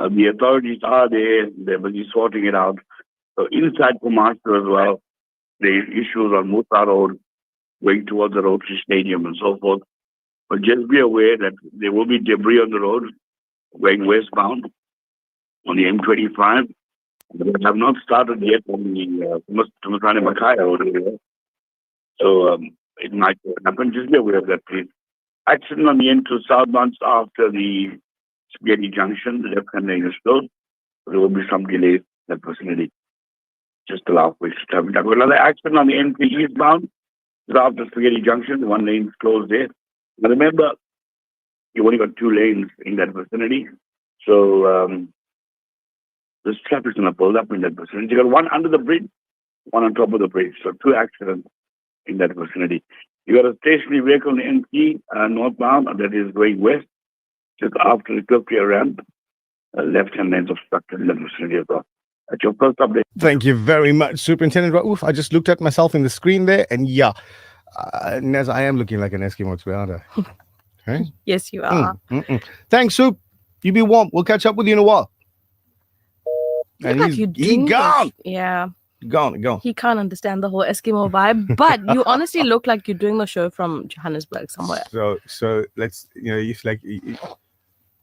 The authorities are there. They're busy sorting it out. So inside Kumasta as well, there is issues on Musa Road going towards the Rotary Stadium and so forth. But just be aware that there will be debris on the road going westbound on the M25. They have not started yet on the Tumasani Makaya Road. So it might happen. Just be aware of that, please. Accident on the N2 southbound after the Spaghetti Junction. The left-hand lane is closed. There will be some delays in that vicinity. Just allow for extra traffic. Another accident on the N3 eastbound. After Spaghetti Junction, one lane is closed there. Now remember, you only got 2 lanes in that vicinity. So this traffic's going to build up in that vicinity. You got one under the bridge, one on top of the bridge. So 2 accidents in that vicinity. You got a stationary vehicle in NP northbound that is going west, just after the Cliffcare ramp. Left-hand lane's obstructed in that vicinity as well. That's your first update. Thank you very much, Superintendent Raouf. I just looked at myself in the screen there, and Nez, I am looking like an Eskimo, aren't I? Okay? Yes, you are. Thanks, Soup. You be warm. We'll catch up with you in a while. And Like he's gone. Yeah. Gone. He can't understand the whole Eskimo vibe, but you honestly look like you're doing the show from Johannesburg somewhere. So let's,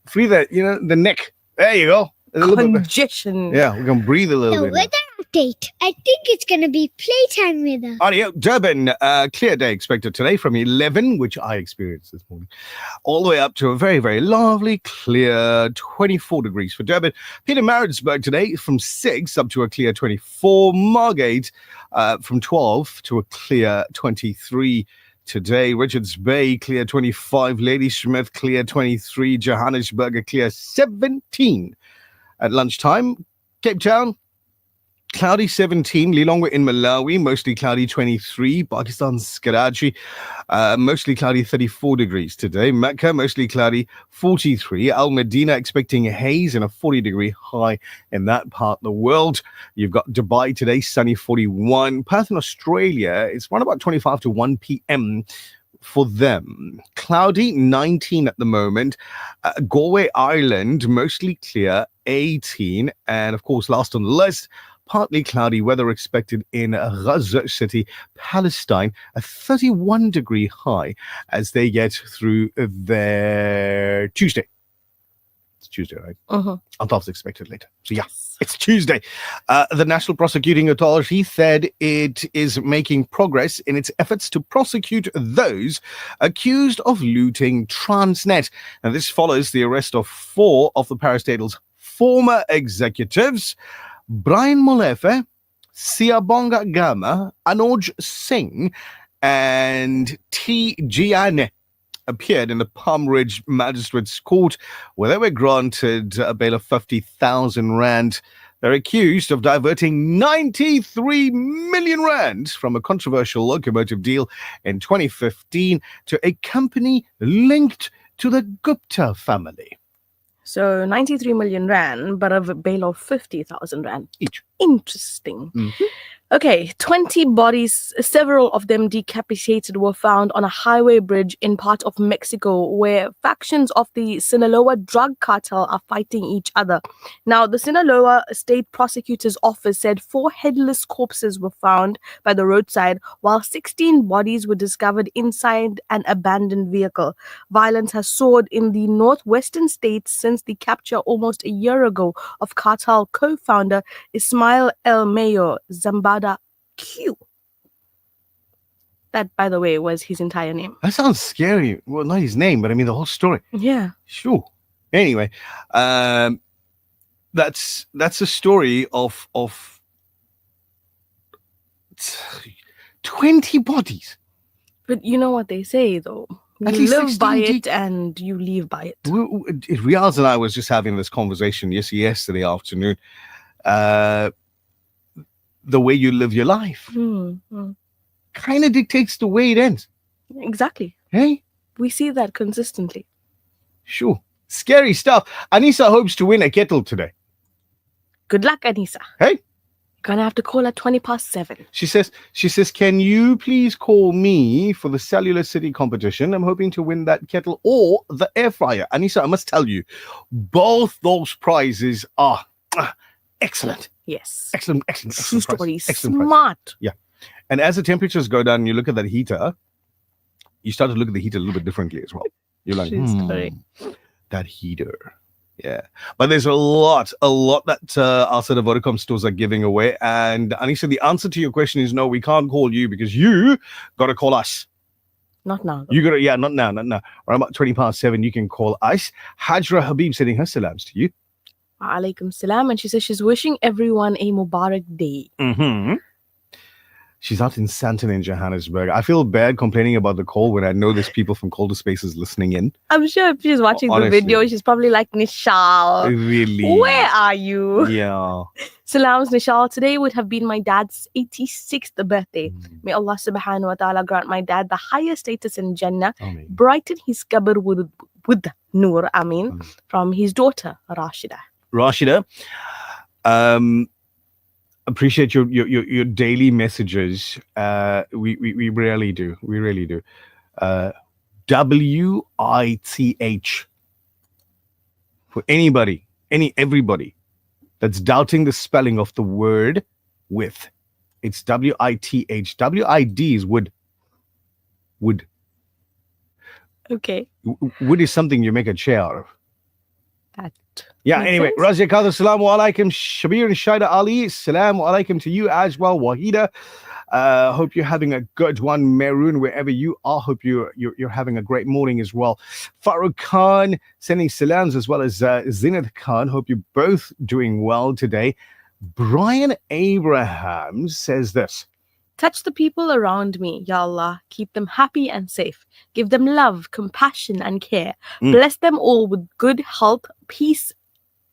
free that, the neck. There you go. Congestion. Yeah, we can breathe a little bit. Weather update. I think it's going to be playtime weather. Audio, Durban, clear day expected today from 11, which I experienced this morning, all the way up to a very, very lovely, clear 24 degrees for Durban. Pietermaritzburg today from 6 up to a clear 24. Margate from 12 to a clear 23. Today, Richards Bay, clear 25. Ladysmith, clear 23. Johannesburg, a clear 17. At lunchtime, Cape Town, cloudy 17. Lilongwe in Malawi, mostly cloudy 23. Pakistan's Karachi, mostly cloudy 34 degrees today. Mecca, mostly cloudy 43. Al Medina expecting haze and a 40-degree high in that part of the world. You've got Dubai today, sunny 41. Perth in Australia, it's around about 25 to 1 p.m. for them. Cloudy 19 at the moment. Galway Island, mostly clear 18. And of course, last on the list, partly cloudy weather expected in Gaza City, Palestine, a 31-degree high as they get through their Tuesday. It's Tuesday, right? I thought it's expected later. So yeah, it's Tuesday. The National Prosecuting Authority said it is making progress in its efforts to prosecute those accused of looting Transnet. And this follows the arrest of 4 of the parastatal's former executives, Brian Molefe, Siabonga Gama, Anoj Singh, and T. Gianne appeared in the Palm Ridge Magistrates Court, where they were granted a bail of 50,000 rand. They're accused of diverting 93 million rand from a controversial locomotive deal in 2015 to a company linked to the Gupta family. So 93 million rand, but a bail of 50,000 rand. Each. Interesting. Okay, 20 bodies, several of them decapitated, were found on a highway bridge in part of Mexico where factions of the Sinaloa drug cartel are fighting each other. Now, the Sinaloa State Prosecutor's Office said 4 headless corpses were found by the roadside, while 16 bodies were discovered inside an abandoned vehicle. Violence has soared in the northwestern states since the capture almost a year ago of cartel co-founder Ismail El Mayo Zambada Q. That, by the way, was his entire name. That sounds scary. Well, not his name, but I mean the whole story. Yeah. Sure. Anyway, that's a story of 20 bodies. But you know what they say, though. At You least live by 16 it and you leave by it. Riaz and I was just having this conversation yesterday afternoon. The way you live your life kind of dictates the way it ends. Exactly. Hey? We see that consistently. Sure. Scary stuff. Anissa hopes to win a kettle today. Good luck, Anissa. Hey? Gonna have to call at 7:20. She says, can you please call me for the Cellular City competition? I'm hoping to win that kettle or the air fryer. Anissa, I must tell you, both those prizes are excellent. Yes. Excellent True prize. story. Excellent prize. Smart. Yeah. And as the temperatures go down, you look at that heater, you start to look at the heater a little bit differently as well. You're like, True story. that heater. Yeah. But there's a lot that our sort of Vodacom stores are giving away. And Anisha, the answer to your question is no, we can't call you because you got to call us. Not now. You got to, yeah, not now. Around about 7:20, you can call us. Hajra Habib sending her salams to you. Alaikum salam. And she says she's wishing everyone a Mubarak day. Mm-hmm. She's out in Santon in Johannesburg. I feel bad complaining about the call when I know there's people from Colder Spaces listening in. I'm sure if she's watching Honestly. the video, she's probably like, Nichal, Really? where are you? Yeah. Salams, Nichal. Today would have been my dad's 86th birthday. May Allah subhanahu wa ta'ala grant my dad the highest status in Jannah. Ameen. Brighten his qabr with Noor, Ameen, from his daughter, Rashida. Rashida, appreciate your daily messages. We rarely do. We really do. WITH for everybody that's doubting the spelling of the word with. It's WITH. WID is wood. Wood. Okay. Wood is something you make a chair out of. That Yeah, makes anyway, sense. Razia Kadir, Assalamu alaikum. Shabir and Shaida Ali, Assalamu alaikum to you as well. Wahida, hope you're having a good one. Meroon, wherever you are, hope you're having a great morning as well. Farooq Khan sending salams as well as Zinat Khan. Hope you're both doing well today. Brian Abraham says this. Touch the people around me, Ya Allah. Keep them happy and safe. Give them love, compassion, and care. Bless them all with good health, peace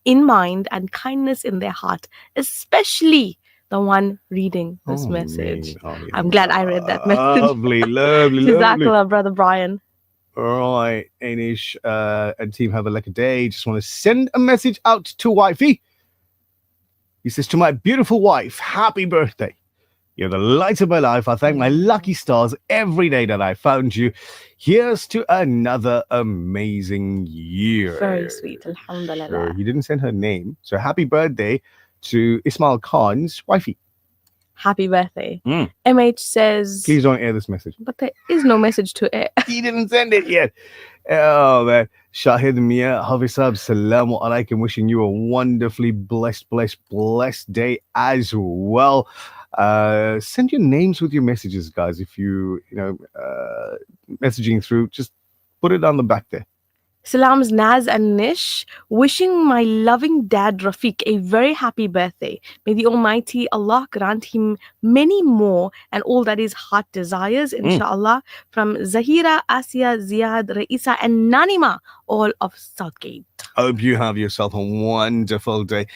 in mind, and kindness in their heart, especially the one reading this message. I'm glad I read that message. Lovely, lovely. Jazakallah, Brother Brian. All right, Anish and team, have a lucky day. Just want to send a message out to wifey. He says, to my beautiful wife, happy birthday. You're the light of my life. I thank my lucky stars every day that I found you. Here's to another amazing year. Very sweet, alhamdulillah. So he didn't send her name. So happy birthday to Ismail Khan's wifey. Happy birthday. MH says, Please don't air this message. but there is no message to air. He didn't send it yet. Oh, man. Shahid Mia Havisab, Salamu alaikum. Wishing you a wonderfully blessed day as well. Send your names with your messages, guys. If you messaging through, just put it on the back there. Salams Naz and Nish, wishing my loving dad Rafiq a very happy birthday. May the Almighty Allah grant him many more and all that his heart desires, inshallah. From Zahira, Asiya, Ziad, Raisa, and Nanima, all of Southgate. Hope you have yourself a wonderful day.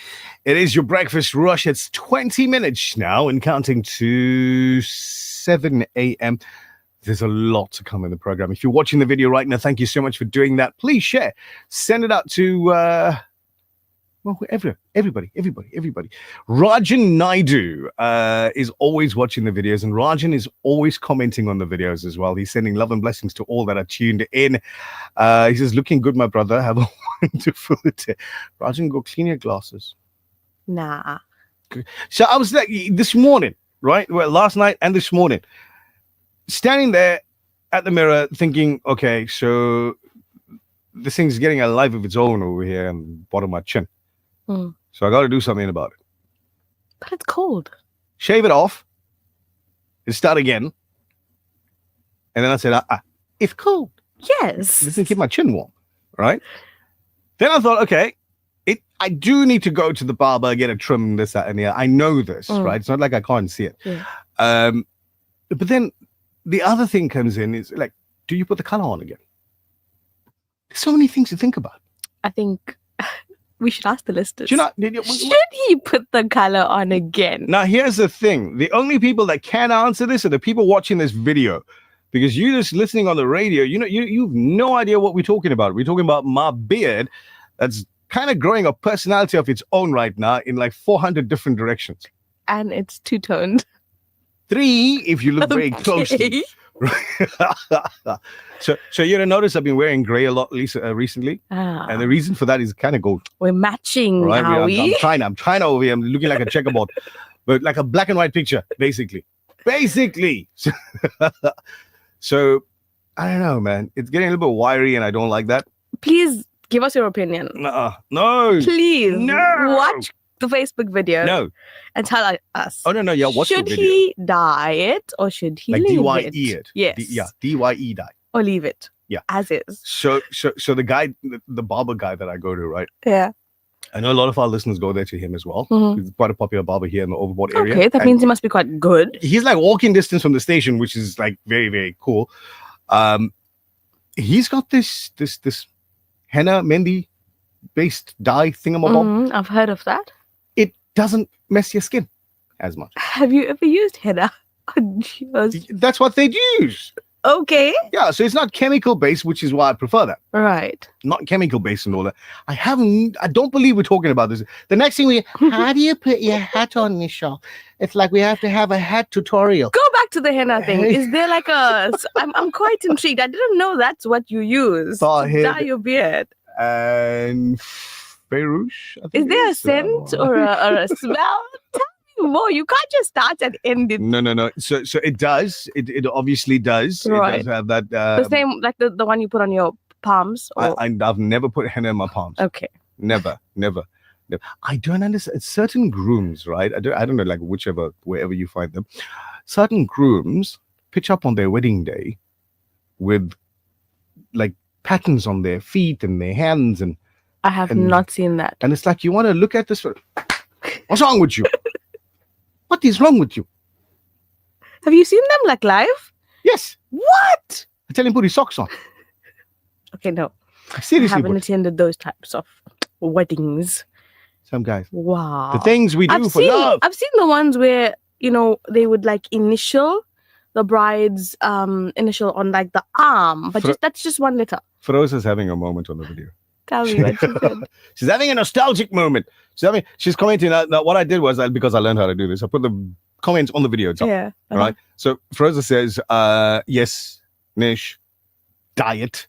It is your breakfast rush. It's 20 minutes now and counting to 7 a.m. There's a lot to come in the program. If you're watching the video right now, thank you so much for doing that. Please share. Send it out to everybody. Rajan Naidu is always watching the videos, and Rajan is always commenting on the videos as well. He's sending love and blessings to all that are tuned in. He says, looking good, my brother. Have a wonderful day. Rajan, go clean your glasses. Nah. So I was like, this morning, right? Well, last night and this morning, standing there at the mirror thinking, okay, so this thing's getting a life of its own over here on the bottom of my chin. So I got to do something about it. But it's cold. Shave it off and start again. And then I said, it's cold. Yes. This will keep my chin warm, right? Then I thought, okay, I do need to go to the barber, get a trim, this, that, and the other. I know this, right? It's not like I can't see it. Yeah. But then the other thing comes in is like, do you put the color on again? There's so many things to think about. I think we should ask the listeners. Should he put the color on again? Now, here's the thing. The only people that can answer this are the people watching this video. Because you just listening on the radio, you've no idea what we're talking about. We're talking about my beard that's kind of growing a personality of its own right now in like 400 different directions. and it's two-toned. 3 if you look very closely. So you notice I've been wearing grey a lot recently, and the reason for that is kind of gold. We're matching, Right? are we? I'm trying over here. I'm looking like a checkerboard, but like a black and white picture, basically. So I don't know, man. It's getting a little bit wiry, and I don't like that. Please give us your opinion. No. Please No. watch the Facebook video. No. And tell us. Oh no. Yeah. What's the should video? he dye it or should he Like leave DYE it? it. Yes. DYE dye. Or leave it. Yeah. As is. So the guy, the barber guy that I go to, right? Yeah. I know a lot of our listeners go there to him as well. Mhm. He's quite a popular barber here in the Overboard area. Okay, that And means he must be quite good. he's like walking distance from the station, which is like very, very cool. He's got this henna mendi based dye thingamabob. I've heard of that. It doesn't mess your skin as much. Have you ever used henna on yours? That's what they use. Okay. Yeah, so it's not chemical based, which is why I prefer that. Right. Not chemical based and all that. I don't believe we're talking about this. The next thing how do you put your hat on, Nichal? It's like we have to have a hat tutorial. Go back to the henna thing. Is there like I'm quite intrigued. I didn't know that's what you use to Forehead. dye your beard. And Beirut. Is there a scent or a smell? Tell me more. You can't just start and end it. No. So it does. It obviously does. Right. It does have that. The same, like the one you put on your palms. Or... I've never put henna in my palms. Okay. Never. I don't understand. Certain grooms, right? I don't know, like wherever you find them. Certain grooms pitch up on their wedding day with like patterns on their feet and their hands, and I have not seen that. and it's like you want to look at this. What's wrong with you? What is wrong with you? Have you seen them like live? Yes. What? I tell him put his socks on. Okay, no. I Seriously, haven't but attended those types of weddings. some guys. Wow. The things we do for love. I've seen the ones where, they would like initial the bride's initial on like the arm, but that's just one letter. Feroz is having a moment on the video. Tell me what she said. She's having a nostalgic moment. She's commenting. Now, what I did was, because I learned how to do this, I put the comments on the video itself. Yeah. All right. So Feroz says, yes, Nish, diet.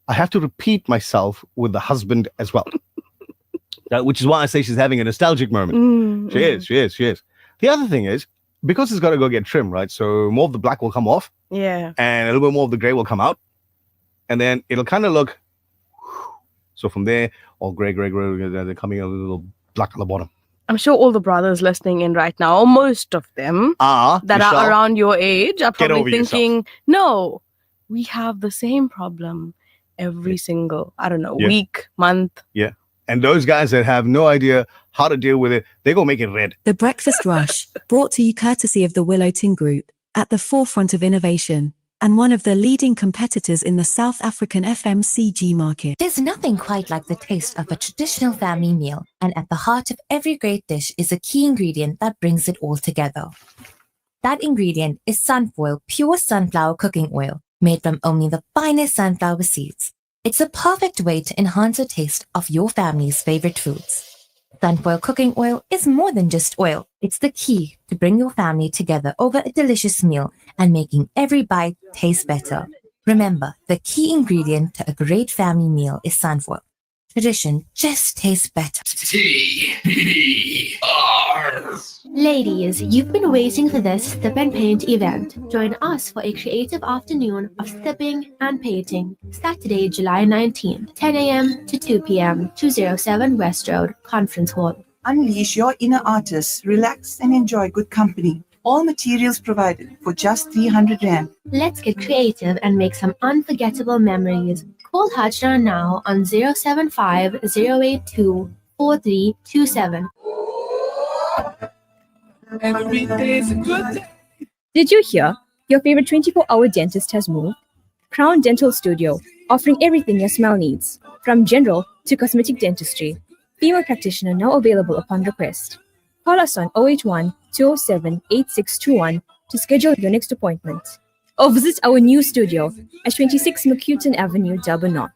I have to repeat myself with the husband as well. Which is why I say she's having a nostalgic moment. She is. The other thing is, because it's got to go get trimmed, right? So more of the black will come off. Yeah. And a little bit more of the gray will come out. And then it'll kind of look. So from there, all gray, they're coming a little black on the bottom. I'm sure all the brothers listening in right now, or most of them that are around your age, are probably thinking, no, we have the same problem every single, week, month. Yeah. And those guys that have no idea how to deal with it, they're going to make it red. The Breakfast Rush, brought to you courtesy of the Willow Tin Group, at the forefront of innovation, and one of the leading competitors in the South African FMCG market. There's nothing quite like the taste of a traditional family meal, and at the heart of every great dish is a key ingredient that brings it all together. That ingredient is Sunfoil pure sunflower cooking oil, made from only the finest sunflower seeds. It's a perfect way to enhance the taste of your family's favorite foods. Sunfoil cooking oil is more than just oil. It's the key to bring your family together over a delicious meal and making every bite taste better. Remember, the key ingredient to a great family meal is sunfoil. Tradition just tastes better. Ladies, you've been waiting for this Sip and Paint event. Join us for a creative afternoon of sipping and painting. Saturday, July 19th, 10 a.m. to 2 p.m. 207 West Road, Conference Hall. Unleash your inner artist, relax and enjoy good company. All materials provided for just 300 Rand. Let's get creative and make some unforgettable memories. Call Hajra now on 075 082 4327. Did you hear? Your favorite 24-hour dentist has moved? Crown Dental Studio, offering everything your smile needs, from general to cosmetic dentistry. Female practitioner now available upon request. Call us on 081 207 8621 to schedule your next appointment. Or visit our new studio at 26 McCuton Avenue, Durban North.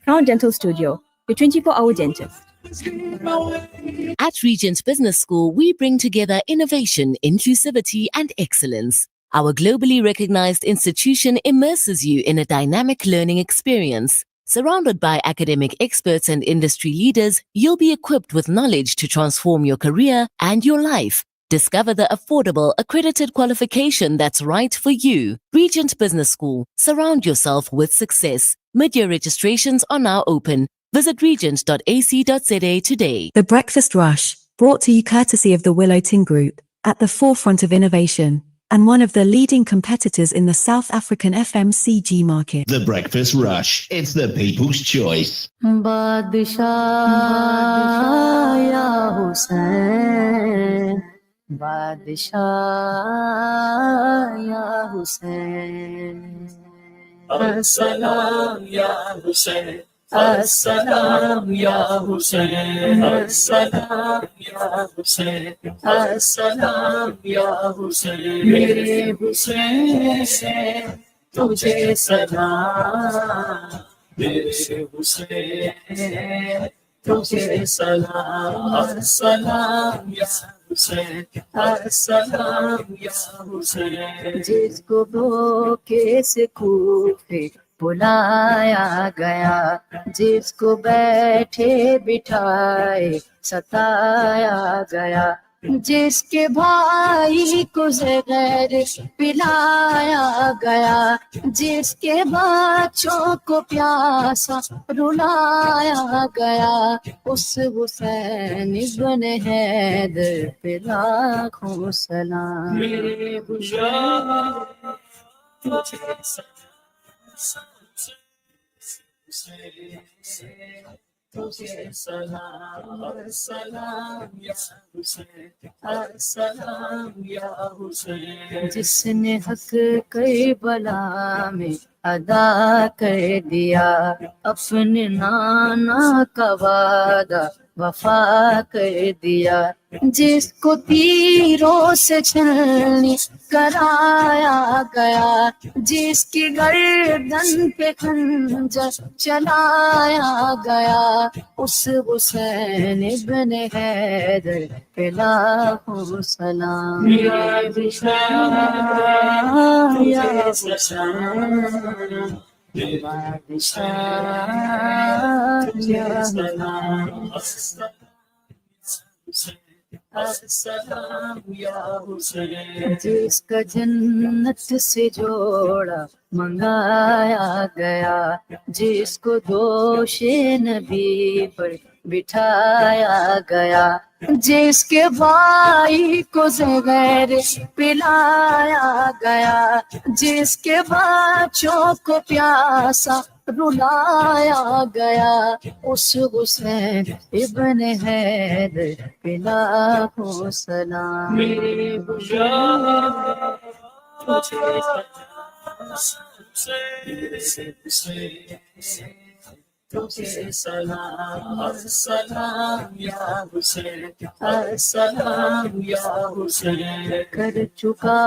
Crown Dental Studio, your 24-hour dentist. At Regent Business School, we bring together innovation, inclusivity, and excellence. Our globally recognized institution immerses you in a dynamic learning experience. Surrounded by academic experts and industry leaders, you'll be equipped with knowledge to transform your career and your life. Discover the affordable, accredited qualification that's right for you. Regent Business School. Surround yourself with success. Mid-year registrations are now open. Visit regent.ac.za today. The Breakfast Rush, brought to you courtesy of the Willow Tin Group, at the forefront of innovation, and one of the leading competitors in the South African FMCG market. The Breakfast Rush. It's the people's choice. Badshah ya Hussain, Badshah ya Hussain, As-salam ya Hussain, As-salam ya Hussain, As-salam ya Hussain, As-salam ya Hussain, mere Hussain se tujhe salam, mere Hussain tujhe salam, As-salam ya Hussain, As-salam ya Hussain. Jisko धोखे से खूफे बुलाया गया, जिसको बैठे बिठाए सताया गया, जिसके भाई को ज़हर पिलाया गया, जिसके बच्चों को प्यासा रुलाया गया, उस हुसैन इब्न हैदर पे लाखों सलाम। मेरे हुसैन तुझे सलाम, सलाम या हुसैन, सलाम या हुसैन। जिसने हक करबला में अदा कर दिया, अपने नाना का वादा वफा कर दिया, जिसको तीरों से छलनी कराया गया, जिसकी गर्दन पे खंजर चलाया गया, उस हुसैन इब्न हैदर पे लाखों सलाम। या हुसैन या हुसैन, जिसका जन्नत से जोड़ा मंगाया गया, जिसको दोषे नबी पर बिठाया गया, जिसके भाई को ज़हर पिलाया गया, जिसके बच्चों को प्यासा रुलाया गया, उस हुसैन इब्न हैदर पे लाखों सलाम। मेरे हुसैन तुझे सलाम, सलाम या हुसैन, सलाम या हुसैन। कर चुका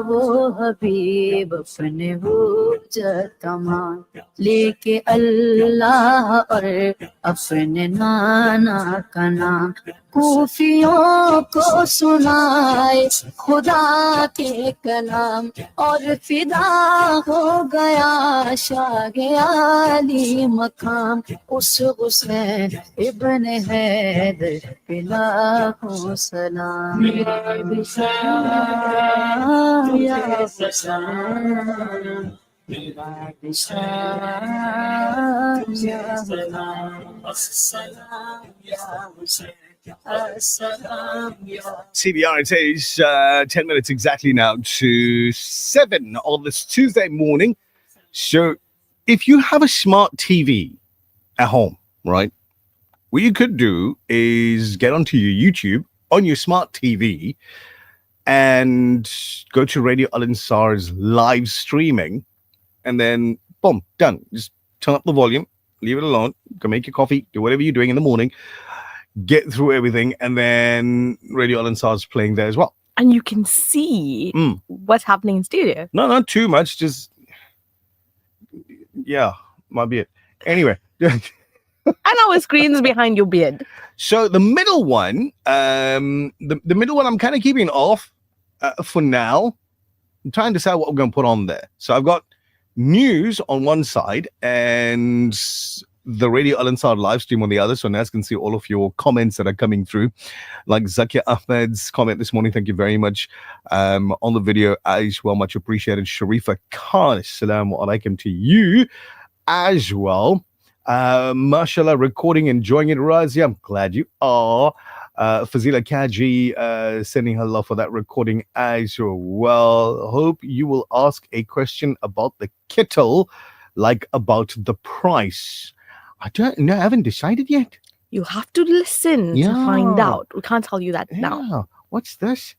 वो हबीब अपने हुज्जत तमाम, लेके अल्लाह और अपने नाना का नाम, कूफियों को सुनाए खुदा के कलाम, और फिदा हो गया शाह आली मकाम, उस हुसैन इब्न हैदर पे लाखों सलाम। या हुसैन या Hussain, CBR, it is 10 minutes exactly now to 7 on this Tuesday morning. So if you have a smart TV at home, right, what you could do is get onto your YouTube on your smart TV and go to Radio Al Ansar's live streaming, and then boom, done. Just turn up the volume, leave it alone, go make your coffee, do whatever you're doing in the morning, get through everything, and then Radio Al Ansar's playing there as well. And you can see what's happening in studio. No, not too much, just yeah, might be it. Anyway. And our screens behind your beard. So the middle one, the middle one, I'm kind of keeping off for now. I'm trying to decide what we're going to put on there. So I've got news on one side and the Radio Al Ansar live stream on the other, so Naz can see all of your comments that are coming through, like Zakia Ahmed's comment this morning. Thank you very much on the video as well. Much appreciated. Sharifa Khan, assalamu alaikum to you as well. Mashallah, recording, enjoying it. Razi, I'm glad you are. Fazila Kaji sending her love for that recording as well. Hope you will ask a question about the kettle, like about the price. I don't know. I haven't decided yet. You have to listen to find out. We can't tell you that now. What's this?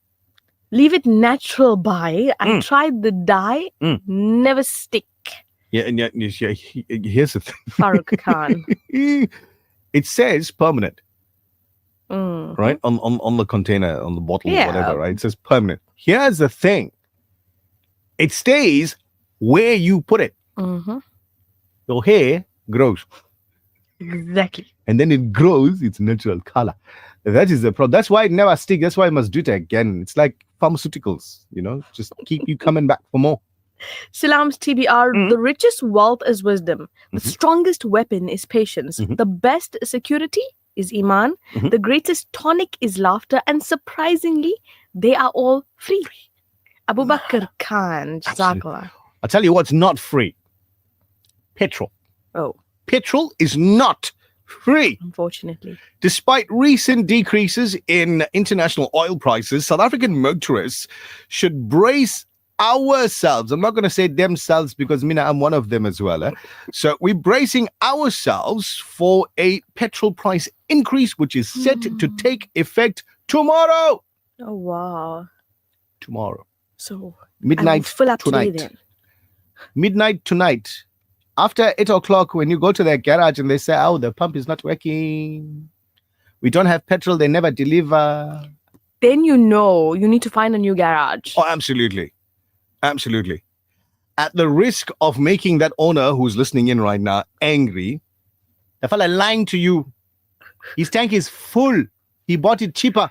Leave it natural, bhai. I tried the dye. Never stick. Yeah, and here's the thing. Farooq Khan. It says permanent, Mm. right? On the container, on the bottle, Yeah. whatever, right? It says permanent. Here's the thing. It stays where you put it. Mm-hmm. Your hair grows. Exactly. And then it grows its natural color. That is the problem. That's why it never sticks. That's why I must do it again. It's like pharmaceuticals, just keep you coming back for more. Salam's TBR. The richest wealth is wisdom. The strongest weapon is patience. The best security is Iman. The greatest tonic is laughter. And surprisingly, they are all free. Abu Bakr Khan. Jazakallah. I'll tell you what's not free. Petrol. Oh. Petrol is not free. Unfortunately. Despite recent decreases in international oil prices, South African motorists should brace ourselves. I'm not going to say themselves because Mina, I'm one of them as well. So we're bracing ourselves for a petrol price increase, which is set to take effect tomorrow. Oh, wow. Tomorrow. So, Midnight full up tonight. today then. Midnight tonight. After 8 o'clock, when you go to their garage and they say, oh, the pump is not working. We don't have petrol. They never deliver. Then you know you need to find a new garage. Oh, absolutely. Absolutely. At the risk of making that owner who's listening in right now angry, the fella lying to you. His tank is full. He bought it cheaper.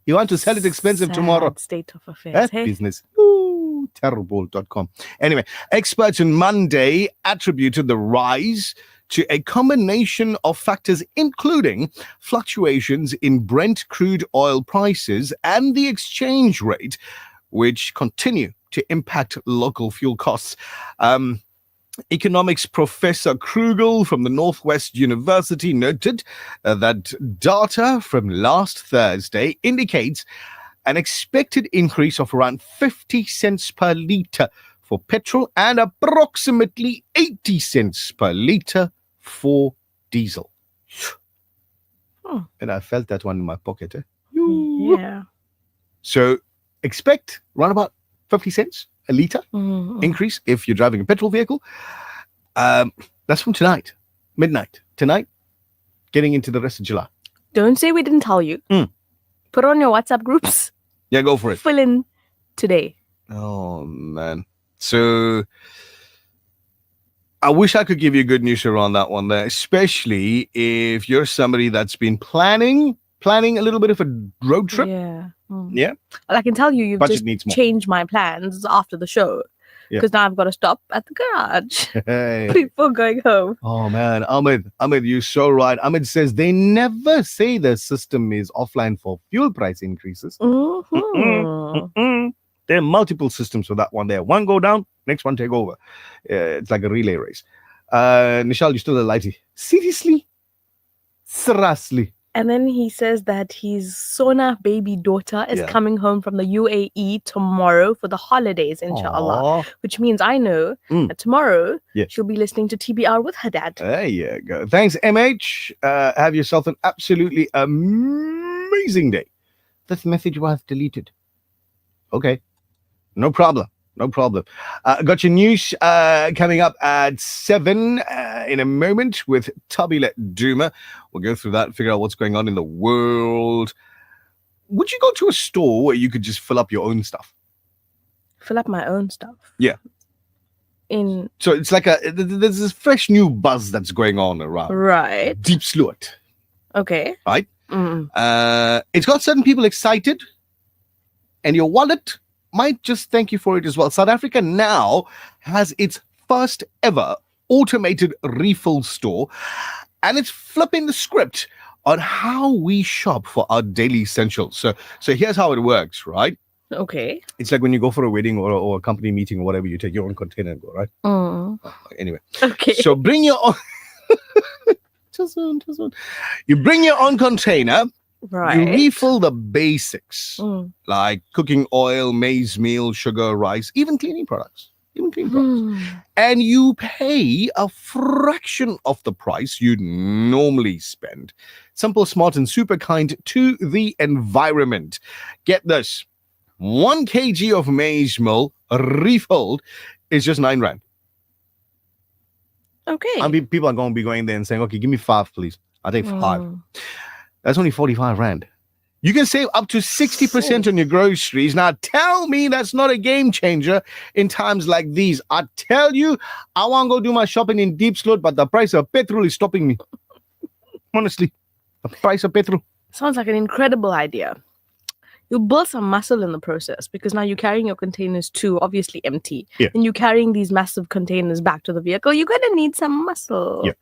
He wants to sell it expensive tomorrow. State of affairs. That's Hey? business. Terrible.com. Anyway, experts on Monday attributed the rise to a combination of factors, including fluctuations in Brent crude oil prices and the exchange rate, which continue to impact local fuel costs. Economics professor Krugel from the Northwest University noted that data from last Thursday indicates an expected increase of around 50 cents per litre for petrol and approximately 80 cents per litre for diesel. And I felt that one in my pocket. Yeah. So expect around about 50 cents a litre increase if you're driving a petrol vehicle. That's from tonight, midnight. Tonight, getting into the rest of July. Don't say we didn't tell you. Put on your WhatsApp groups. Yeah, go for it. Fill in today. Oh, man. So I wish I could give you good news around that one there, especially if you're somebody that's been planning a little bit of a road trip. Yeah. Yeah. Well, I can tell you, you've Budget just needs more. changed my plans after the show. Yeah. Because now I've got to stop at the garage Hey. before going home. Oh, man. Ahmed, you're so right. Ahmed says they never say the system is offline for fuel price increases. There are multiple systems for that one there. One go down, next one take over. It's like a relay race. Nichal, you're still a lighty. Seriously? And then he says that his Sona baby daughter is Yeah. coming home from the UAE tomorrow for the holidays, inshallah. Aw. Which means I know that tomorrow Yeah. she'll be listening to TBR with her dad. There you go. Thanks, MH. Have yourself an absolutely amazing day. This message was deleted. Okay. No problem. Got your news coming up at 7 in a moment with Tabile Duma. We'll go through that and figure out what's going on in the world. Would you go to a store where you could just fill up your own stuff? Fill up my own stuff. Yeah. So it's like there's this fresh new buzz that's going on around. Right. Deep Sluit. Okay. Right? It's got certain people excited, and your wallet might just thank you for it as well. South Africa now has its first ever automated refill store, and it's flipping the script on how we shop for our daily essentials. So here's how it works, right? Okay. It's like when you go for a wedding or a company meeting or whatever, you take your own container and go, right? Anyway. Okay. So bring your own... Too soon. You bring your own container. Right. You refill the basics, like cooking oil, maize meal, sugar, rice, even cleaning products. And you pay a fraction of the price you'd normally spend. Simple, smart, and super kind to the environment. Get this. 1 kg of maize meal refilled is just 9 rand. Okay. I mean, people are going to be going there and saying, okay, give me 5, please. I'll take 5. That's only 45 rand. You can save up to 60% on your groceries. Now, tell me that's not a game changer in times like these. I tell you, I want to go do my shopping in Deep Sluit, but the price of petrol is stopping me. Honestly, the price of petrol. Sounds like an incredible idea. You build some muscle in the process because now you're carrying your containers too, obviously empty. Yeah. And you're carrying these massive containers back to the vehicle. You're going to need some muscle. Yeah.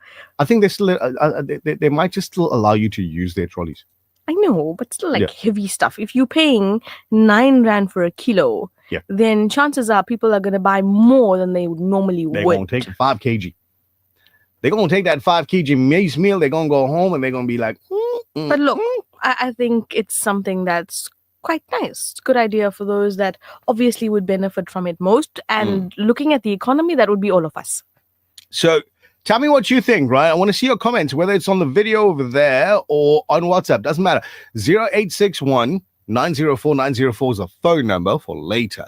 I think they still, they might just still allow you to use their trolleys. I know, but still heavy stuff. If you're paying 9 rand for a kilo, then chances are people are going to buy more than they would normally They're would. going to take 5 kg. They're going to take that 5 kg maize meal. They're going to go home and they're going to be like, But look, I think it's something that's quite nice. It's a good idea for those that obviously would benefit from it most. And looking at the economy, that would be all of us. So tell me what you think, right? I want to see your comments, whether it's on the video over there or on WhatsApp. Doesn't matter. 0861 904 904 is a phone number for later.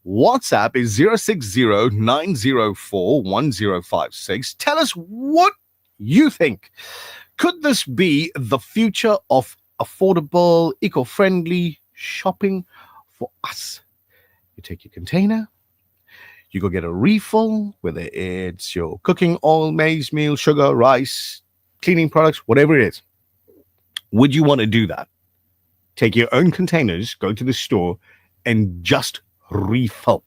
WhatsApp is 060 904 1056. Tell us what you think. Could this be the future of affordable, eco-friendly shopping for us? You take your container, you go get a refill, whether it's your cooking oil, maize meal, sugar, rice, cleaning products, whatever it is. Would you want to do that? Take your own containers, go to the store, and just refill.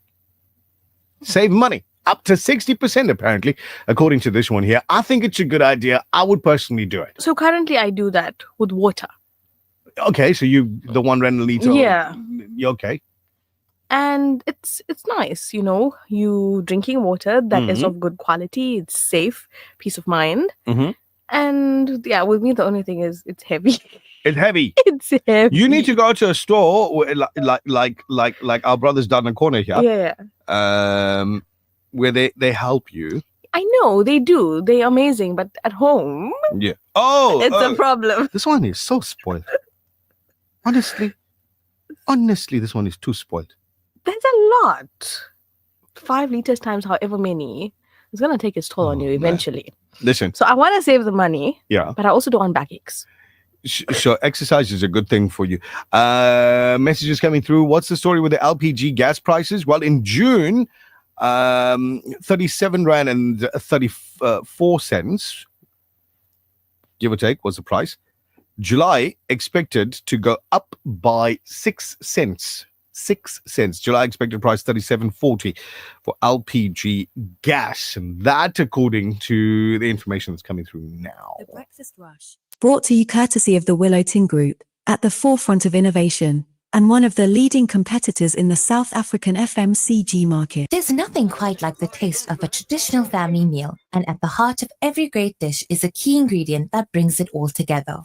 Save money. Up to 60%, apparently, according to this one here. I think it's a good idea. I would personally do it. So currently I do that with water. Okay, so the 1 rand a liter. Yeah. Okay. And it's nice, you know, you drinking water that is of good quality. It's safe, peace of mind. And yeah, with me, the only thing is it's heavy. It's heavy. It's heavy. You need to go to a store where, like our brothers down the corner here. Yeah. Where they help you. I know they do. They're amazing, but at home, Yeah. Oh, it's a problem. This one is so spoiled. Honestly, this one is too spoiled. That's a lot. 5 liters times however many. It's gonna take its toll on you eventually. Listen. So I want to save the money. Yeah. But I also don't want backaches. So exercise is a good thing for you. Messages coming through. What's the story with the LPG gas prices? Well, in June, 37 rand and 34 cents, give or take, was the price. July expected to go up by 6 cents. 6 cents. July expected price 37.40 for LPG gas, and that according to the information that's coming through now. The Breakfast Rush, brought to you courtesy of the Willow Tin Group, at the forefront of innovation and one of the leading competitors in the South African FMCG market. There's nothing quite like the taste of a traditional family meal, and at the heart of every great dish is a key ingredient that brings it all together.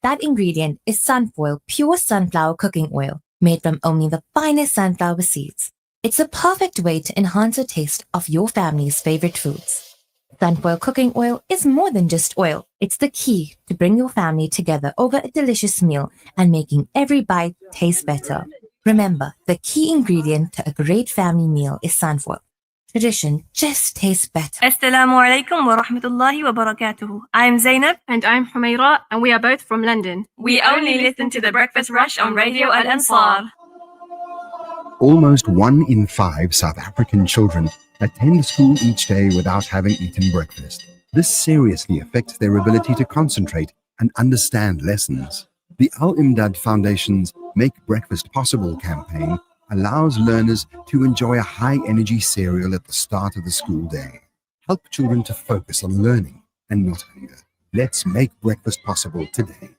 That ingredient is Sunfoil pure sunflower cooking oil, made from only the finest sunflower seeds. It's a perfect way to enhance the taste of your family's favorite foods. Sunfoil cooking oil is more than just oil. It's the key to bring your family together over a delicious meal and making every bite taste better. Remember, the key ingredient to a great family meal is sunfoil. Tradition just tastes better. Assalamu alaikum wa rahmatullahi wa barakatuhu. I'm Zainab. And I'm Humaira, and we are both from London. We only listen to The Breakfast Rush on Radio Al Ansar. Almost 1 in 5 South African children attend school each day without having eaten breakfast. This seriously affects their ability to concentrate and understand lessons. The Al Imdad Foundation's Make Breakfast Possible campaign allows learners to enjoy a high-energy cereal at the start of the school day. Help children to focus on learning and not hunger. Let's make breakfast possible today.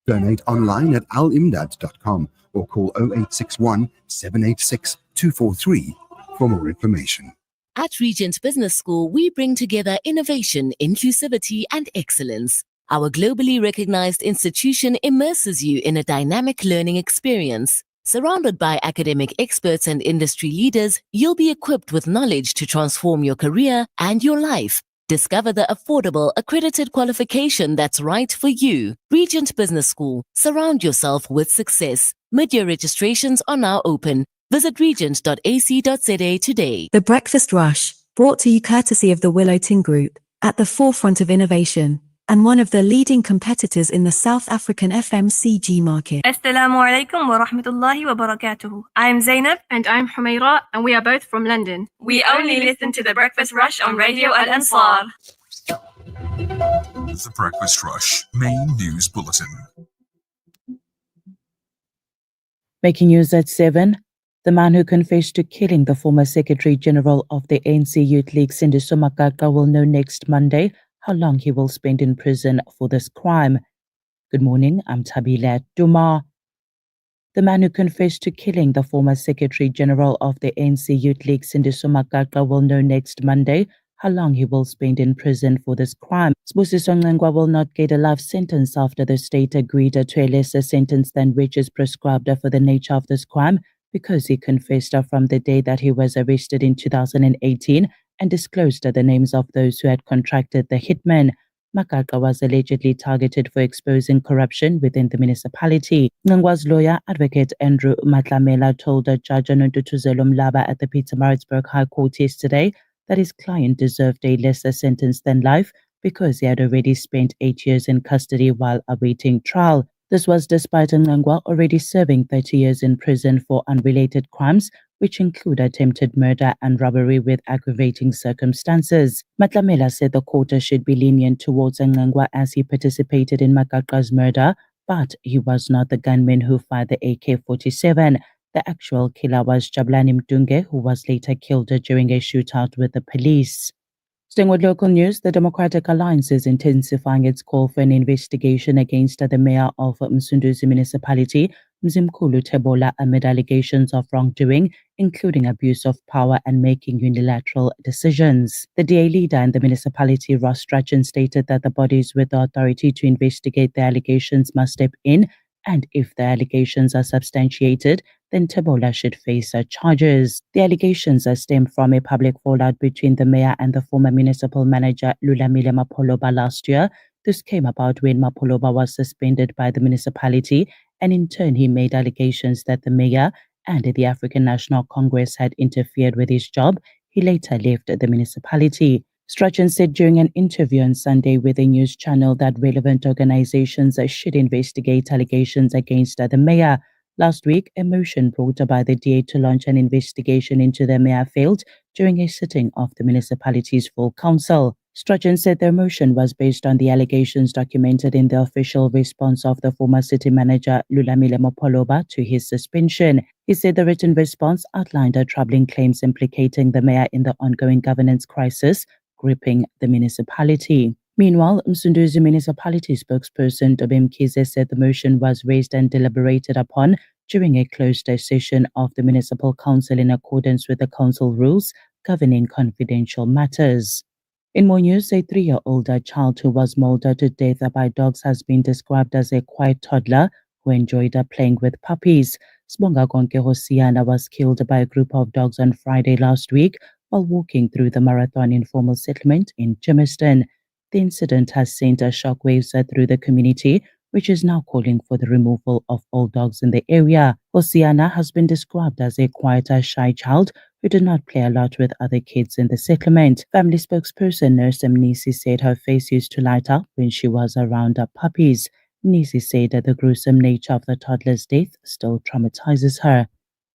Donate online at alimdad.com or call 0861 786 243 for more information. At Regent Business School, we bring together innovation, inclusivity, and excellence. Our globally recognized institution immerses you in a dynamic learning experience. Surrounded by academic experts and industry leaders, you'll be equipped with knowledge to transform your career and your life. Discover the affordable, accredited qualification that's right for you. Regent Business School. Surround yourself with success. Mid-year registrations are now open. Visit regent.ac.za today. The Breakfast Rush, brought to you courtesy of the Willow Tin Group, at the forefront of innovation, and one of the leading competitors in the South African FMCG market. Assalamu alaikum wa rahmatullahi wa barakatuhu. I'm Zainab. And I'm Humaira, and we are both from London. We only listen to The Breakfast Rush on Radio Al Ansar. The Breakfast Rush Main News Bulletin. Making news at 7. The man who confessed to killing the former Secretary General of the ANC Youth League, Sindiso Makaka, will know next Monday how long he will spend in prison for this crime. Good morning, I'm Tabila Duma. The man who confessed to killing the former Secretary General of the ANC Youth League, Sindiso Makaka, will know next Monday how long he will spend in prison for this crime. Sbusiso Ngengwa will not get a life sentence after the state agreed to a lesser sentence than which is prescribed for the nature of this crime, because he confessed from the day that he was arrested in 2018 and disclosed the names of those who had contracted the hitman. Makaka was allegedly targeted for exposing corruption within the municipality. Ngengwa's lawyer, Advocate Andrew Matlamela, told Judge Anondutuzelo Mlaba at the Pietermaritzburg High Court yesterday that his client deserved a lesser sentence than life because he had already spent 8 years in custody while awaiting trial. This was despite Ngengwa already serving 30 years in prison for unrelated crimes, which include attempted murder and robbery with aggravating circumstances. Matlamela said the court should be lenient towards Ngengwa as he participated in Makaka's murder, but he was not the gunman who fired the AK-47. The actual killer was Jabulani Mdunge, who was later killed during a shootout with the police. Staying with local news, the Democratic Alliance is intensifying its call for an investigation against the mayor of Msunduzi municipality, Mzimkhulu Tebola, amid allegations of wrongdoing, including abuse of power and making unilateral decisions. The DA leader in the municipality, Ross Strachan, stated that the bodies with the authority to investigate the allegations must step in, and if the allegations are substantiated, then Tebola should face charges. The allegations stem from a public fallout between the mayor and the former municipal manager Lulamile Mapoloba last year. This came about when Mapoloba was suspended by the municipality, and in turn he made allegations that the mayor and the African National Congress had interfered with his job. He later left the municipality. Strachan said during an interview on Sunday with a news channel that relevant organizations should investigate allegations against the mayor. Last week, a motion brought by the DA to launch an investigation into the mayor failed during a sitting of the municipality's full council. Strachan said their motion was based on the allegations documented in the official response of the former city manager Lulamile Mapoloba to his suspension. He said the written response outlined troubling claims implicating the mayor in the ongoing governance crisis gripping the municipality. Meanwhile, Msunduzi municipality spokesperson Dobem Kize said the motion was raised and deliberated upon during a closed session of the municipal council in accordance with the council rules governing confidential matters. In more news, a 3-year-old child who was mauled to death by dogs has been described as a quiet toddler who enjoyed playing with puppies. Sibonga Konke Hosiana was killed by a group of dogs on Friday last week while walking through the Marathon informal settlement in Germiston. The incident has sent shockwaves through the community, which is now calling for the removal of all dogs in the area. Hosiana has been described as a quiet, shy child who did not play a lot with other kids in the settlement. Family spokesperson Nurse Mnisi said her face used to light up when she was around puppies. Mnisi said that the gruesome nature of the toddler's death still traumatizes her.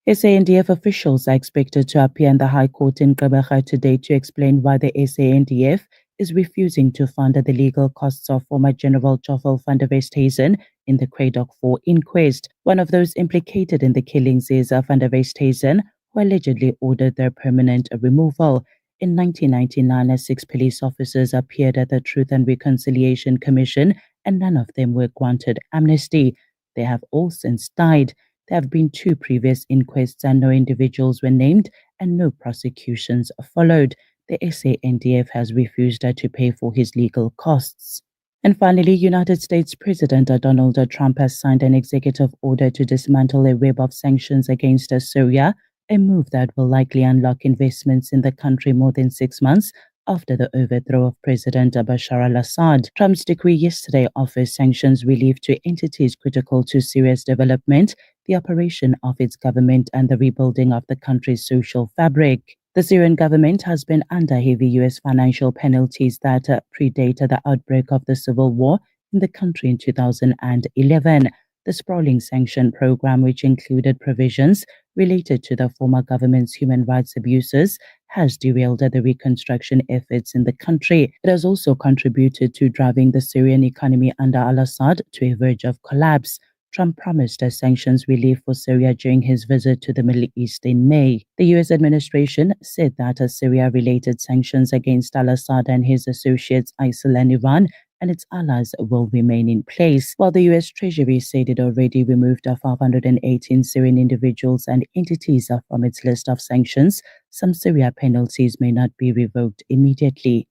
SANDF officials are expected to appear in the High Court in Gqeberha today to explain why the SANDF is refusing to fund the legal costs of former General Joffel van der Westhuizen in the Cradock 4 inquest. One of those implicated in the killings is van der Westhuizen, who allegedly ordered their permanent removal. In 1999, 6 police officers appeared at the Truth and Reconciliation Commission, and none of them were granted amnesty. They have all since died. There have been 2 previous inquests and no individuals were named and no prosecutions followed. The SANDF has refused to pay for his legal costs. And finally, United States President Donald Trump has signed an executive order to dismantle a web of sanctions against Syria, a move that will likely unlock investments in the country more than 6 months after the overthrow of President Bashar al-Assad. Trump's decree yesterday offers sanctions relief to entities critical to Syria's development, the operation of its government, and the rebuilding of the country's social fabric. The Syrian government has been under heavy U.S. financial penalties that predate the outbreak of the civil war in the country in 2011. The sprawling sanction program, which included provisions related to the former government's human rights abuses, has derailed the reconstruction efforts in the country. It has also contributed to driving the Syrian economy under al-Assad to a verge of collapse. Trump promised a sanctions relief for Syria during his visit to the Middle East in May. The U.S. administration said that Syria-related sanctions against al-Assad and his associates ISIL and Iran and its allies will remain in place, while the U.S. Treasury said it already removed 518 Syrian individuals and entities from its list of sanctions. Some Syria penalties may not be revoked immediately.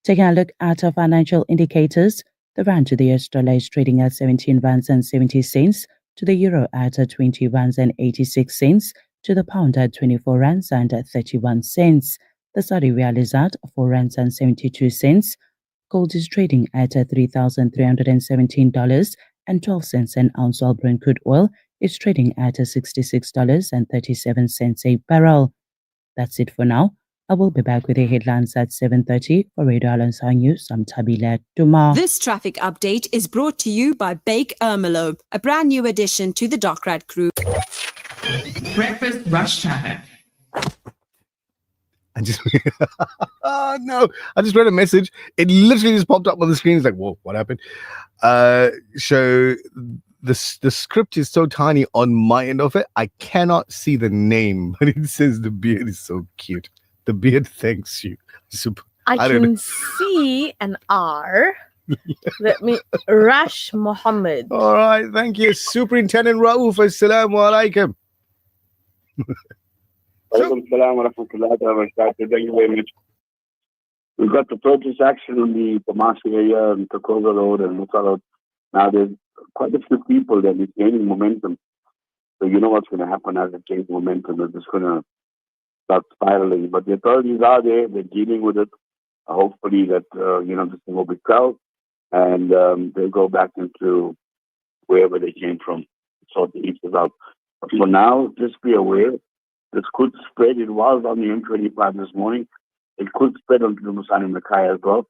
Taking a look at our financial indicators, the rand to the US dollar is trading at 17 rands and 70 cents, to the euro at 20 rands and 86 cents, to the pound at 24 rands and 31 cents. The Saudi Riyal is at 4 rands and 72 cents. Gold is trading at $3,317.12 an ounce, while Brent crude oil is trading at $66.37 a barrel. That's it for now. I will be back with the headlines at 7:30 for Radio Al-Ansar News. I'm Tabila Duma. This traffic update is brought to you by Bake Ermelo, a brand new addition to the Dockrat Group. Breakfast rush traffic. I just oh no! I just read a message. It literally just popped up on the screen. It's like, whoa, what happened? So the script is so tiny on my end of it, I cannot see the name, but it says the beard is so cute. The beard thanks you. I don't can know. see an R. Let me Rash Mohammed. All right, thank you, Superintendent Rauf. Assalamu alaikum. Walaikum salam wa rahmatullahi wa barakatuh. Thank you very much. We've got the protest action on the Pamasi area and Takoza Road and Musa Road. Now there's quite a few people that is gaining momentum. So you know what's going to happen as it gains momentum. It's just going to start spiraling. But the authorities are there. They're dealing with it. Hopefully that, this thing will be quelled and they'll go back into wherever they came from. Sort the issues out. But for now, just be aware. This could spread. It was on the M25 this morning. It could spread onto the Musani Makai as well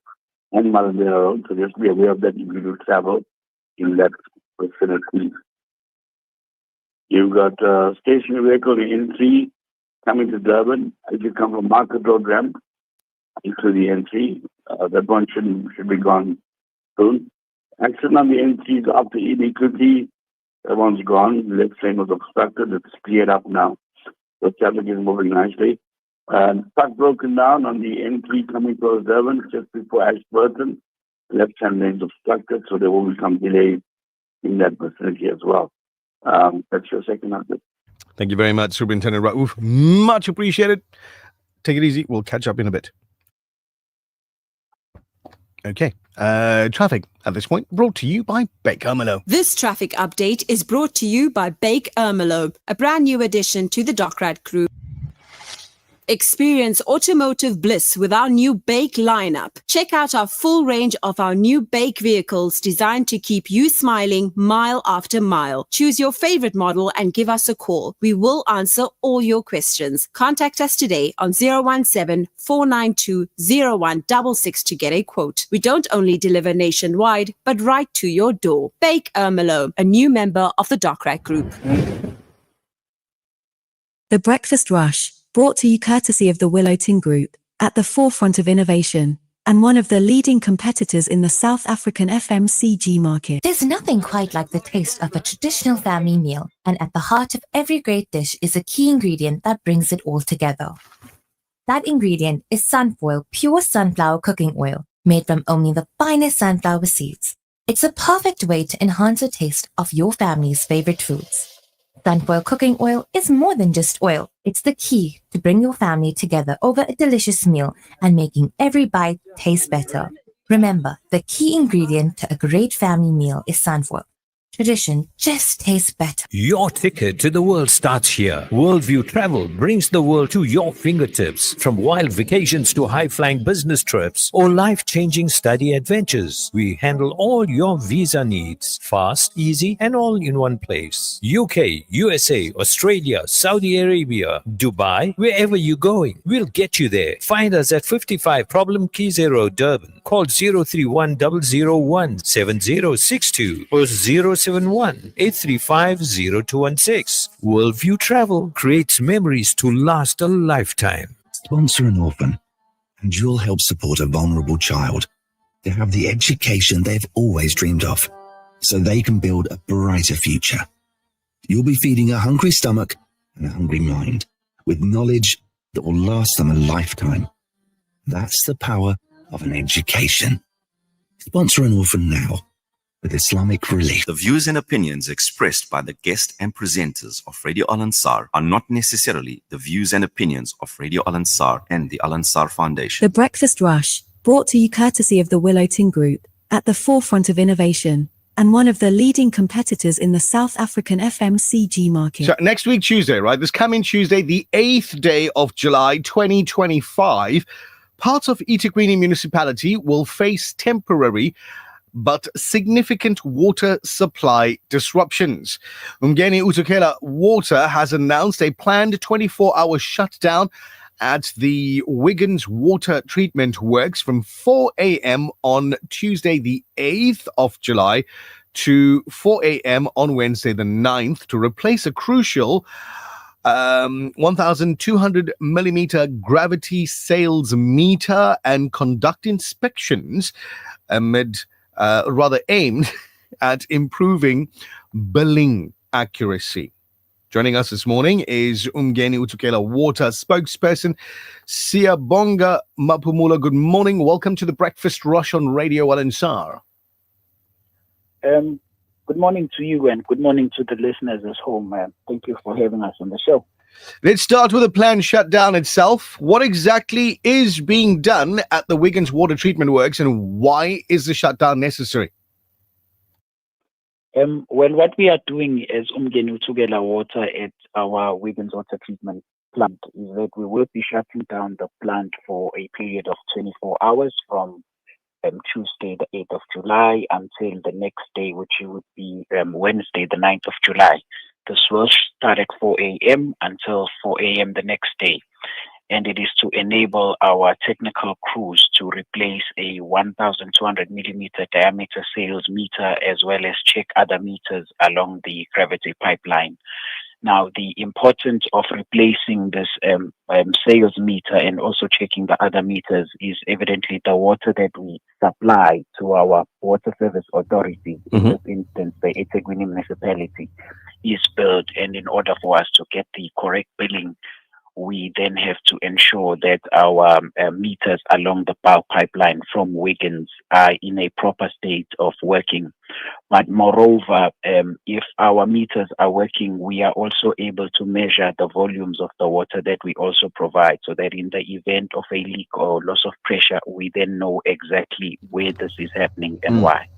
and Malandera Road. So just be aware of that if you do travel in that vicinity. You've got a stationary vehicle in N3 coming to Durban. If you come from Market Road ramp into the N3, that one should be gone soon. Accident on the N3 after ED50, that one's gone. The left lane was obstructed. It's cleared up now. The traffic is moving nicely. Truck broken down on the N3 coming towards Durban just before Ashburton. Left-hand lane's obstructed, so there will be some delays in that vicinity as well. That's your second update. Thank you very much, Superintendent Rauf. Much appreciated. Take it easy. We'll catch up in a bit. Okay. Traffic at this point brought to you by Bake Ermelo. This traffic update is brought to you by Bake Ermelo, a brand new addition to the Dockrat Group. Experience automotive bliss with our new Bake lineup. Check out our full range of our new Bake vehicles designed to keep you smiling mile after mile. Choose your favorite model and give us a call. We will answer all your questions. Contact us today on 017-492-0166 to get a quote. We don't only deliver nationwide, but right to your door. Bake Ermelo, a new member of the Dockrat Group. The Breakfast Rush, brought to you courtesy of the Willow Tin Group, at the forefront of innovation, and one of the leading competitors in the South African FMCG market. There's nothing quite like the taste of a traditional family meal, and at the heart of every great dish is a key ingredient that brings it all together. That ingredient is Sunfoil pure sunflower cooking oil, made from only the finest sunflower seeds. It's a perfect way to enhance the taste of your family's favorite foods. Sunfoil cooking oil is more than just oil. It's the key to bring your family together over a delicious meal and making every bite taste better. Remember, the key ingredient to a great family meal is sunfoil. Tradition just tastes better. Your ticket to the world starts here. Worldview Travel brings the world to your fingertips. From wild vacations to high-flying business trips or life-changing study adventures, we handle all your visa needs. Fast, easy, and all in one place. UK, USA, Australia, Saudi Arabia, Dubai, wherever you're going, we'll get you there. Find us at 55 Problem Kize Road, Durban. Call 031 001 7062 or 071-835-0216. Worldview Travel creates memories to last a lifetime. Sponsor an orphan, and you'll help support a vulnerable child to have the education they've always dreamed of, so they can build a brighter future. You'll be feeding a hungry stomach and a hungry mind with knowledge that will last them a lifetime. That's the power of an education. Sponsor an orphan now with Islamic Relief. The views and opinions expressed by the guest and presenters of Radio Al Ansar are not necessarily the views and opinions of Radio Al Ansar and the Al Ansar Foundation. The Breakfast Rush, brought to you courtesy of the Willow Tin Group, at the forefront of innovation, and one of the leading competitors in the South African FMCG market. So next week, Tuesday, right? This coming Tuesday, the 8th day of July, 2025, parts of eThekwini municipality will face temporary but significant water supply disruptions. Umgeni Utukela Water has announced a planned 24-hour shutdown at the Wiggins Water Treatment Works from 4 a.m. on Tuesday, the 8th of July, to 4 a.m. on Wednesday, the 9th, to replace a crucial 1,200 millimeter gravity sales meter and conduct inspections aimed at improving billing accuracy. Joining us this morning is Umgeni Utukela Water spokesperson Siyabonga Mapumula. Good morning. Welcome to the Breakfast Rush on Radio Al Ansar. Good morning to you and good morning to the listeners at home. Thank you for having us on the show. Let's start with the planned shutdown itself. What exactly is being done at the Wiggins Water Treatment Works and why is the shutdown necessary? Well, what we are doing as Umgeni Utukela Water at our Wiggins Water Treatment Plant is that we will be shutting down the plant for a period of 24 hours from Tuesday, the 8th of July, until the next day, which would be Wednesday, the 9th of July. This will start at 4 a.m. until 4 a.m. the next day. And it is to enable our technical crews to replace a 1,200 millimeter diameter sales meter, as well as check other meters along the gravity pipeline. Now, the importance of replacing this sales meter and also checking the other meters is evidently the water that we supply to our water service authority, in this instance, the eThekwini municipality, is billed. And in order for us to get the correct billing, we then have to ensure that our meters along the power pipeline from Wiggins are in a proper state of working. But moreover, if our meters are working, we are also able to measure the volumes of the water that we also provide, so that in the event of a leak or loss of pressure, we then know exactly where this is happening and why.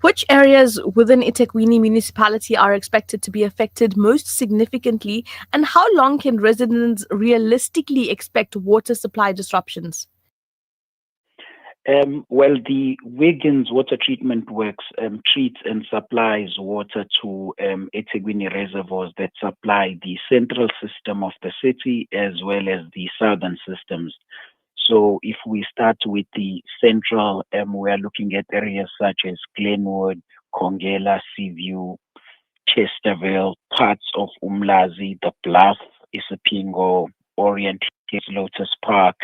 Which areas within eThekwini municipality are expected to be affected most significantly, and how long can residents realistically expect water supply disruptions? Well, the Wiggins Water Treatment Works treats and supplies water to eThekwini reservoirs that supply the central system of the city as well as the southern systems. So if we start with the central, we are looking at areas such as Glenwood, Kongela, Seaview, Chesterville, parts of Umlazi, the Bluff, Isipingo, Orient Hills, Lotus Park,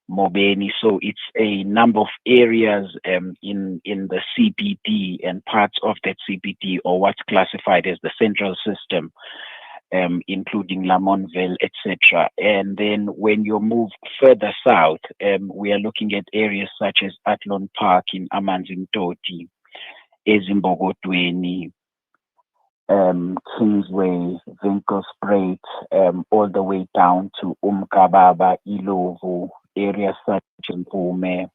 Mobeni. So it's a number of areas in the CBD and parts of that CBD, or what's classified as the central system, including Lamontville, etc. And then when you move further south, we are looking at areas such as Athlone Park in Amanzimtoti, Ezimbogotweni, Kingsway, Winkelspruit, all the way down to Umkababa, Ilovu, areas such as Mpume,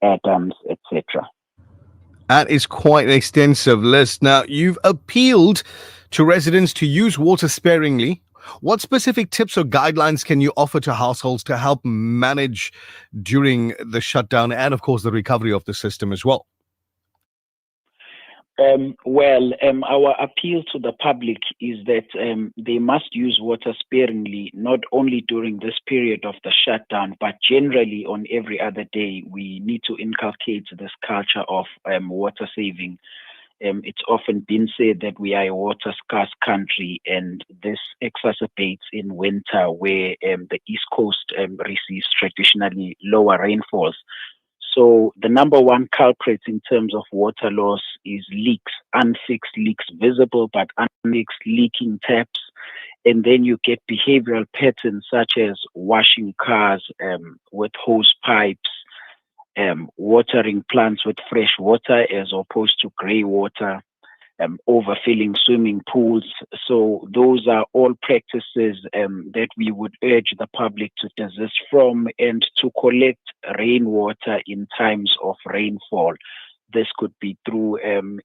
Adams, etc. That is quite an extensive list. Now, you've appealed to residents to use water sparingly. What specific tips or guidelines can you offer to households to help manage during the shutdown and, of course, the recovery of the system as well? Our appeal to the public is that they must use water sparingly, not only during this period of the shutdown, but generally on every other day. We need to inculcate this culture of water saving. It's often been said that we are a water scarce country, and this exacerbates in winter where the East Coast receives traditionally lower rainfalls. So the number one culprit in terms of water loss is leaks, unfixed leaks, visible but unfixed leaking taps. And then you get behavioral patterns such as washing cars with hose pipes, watering plants with fresh water as opposed to grey water, overfilling swimming pools. So those are all practices that we would urge the public to desist from, and to collect rainwater in times of rainfall. This could be through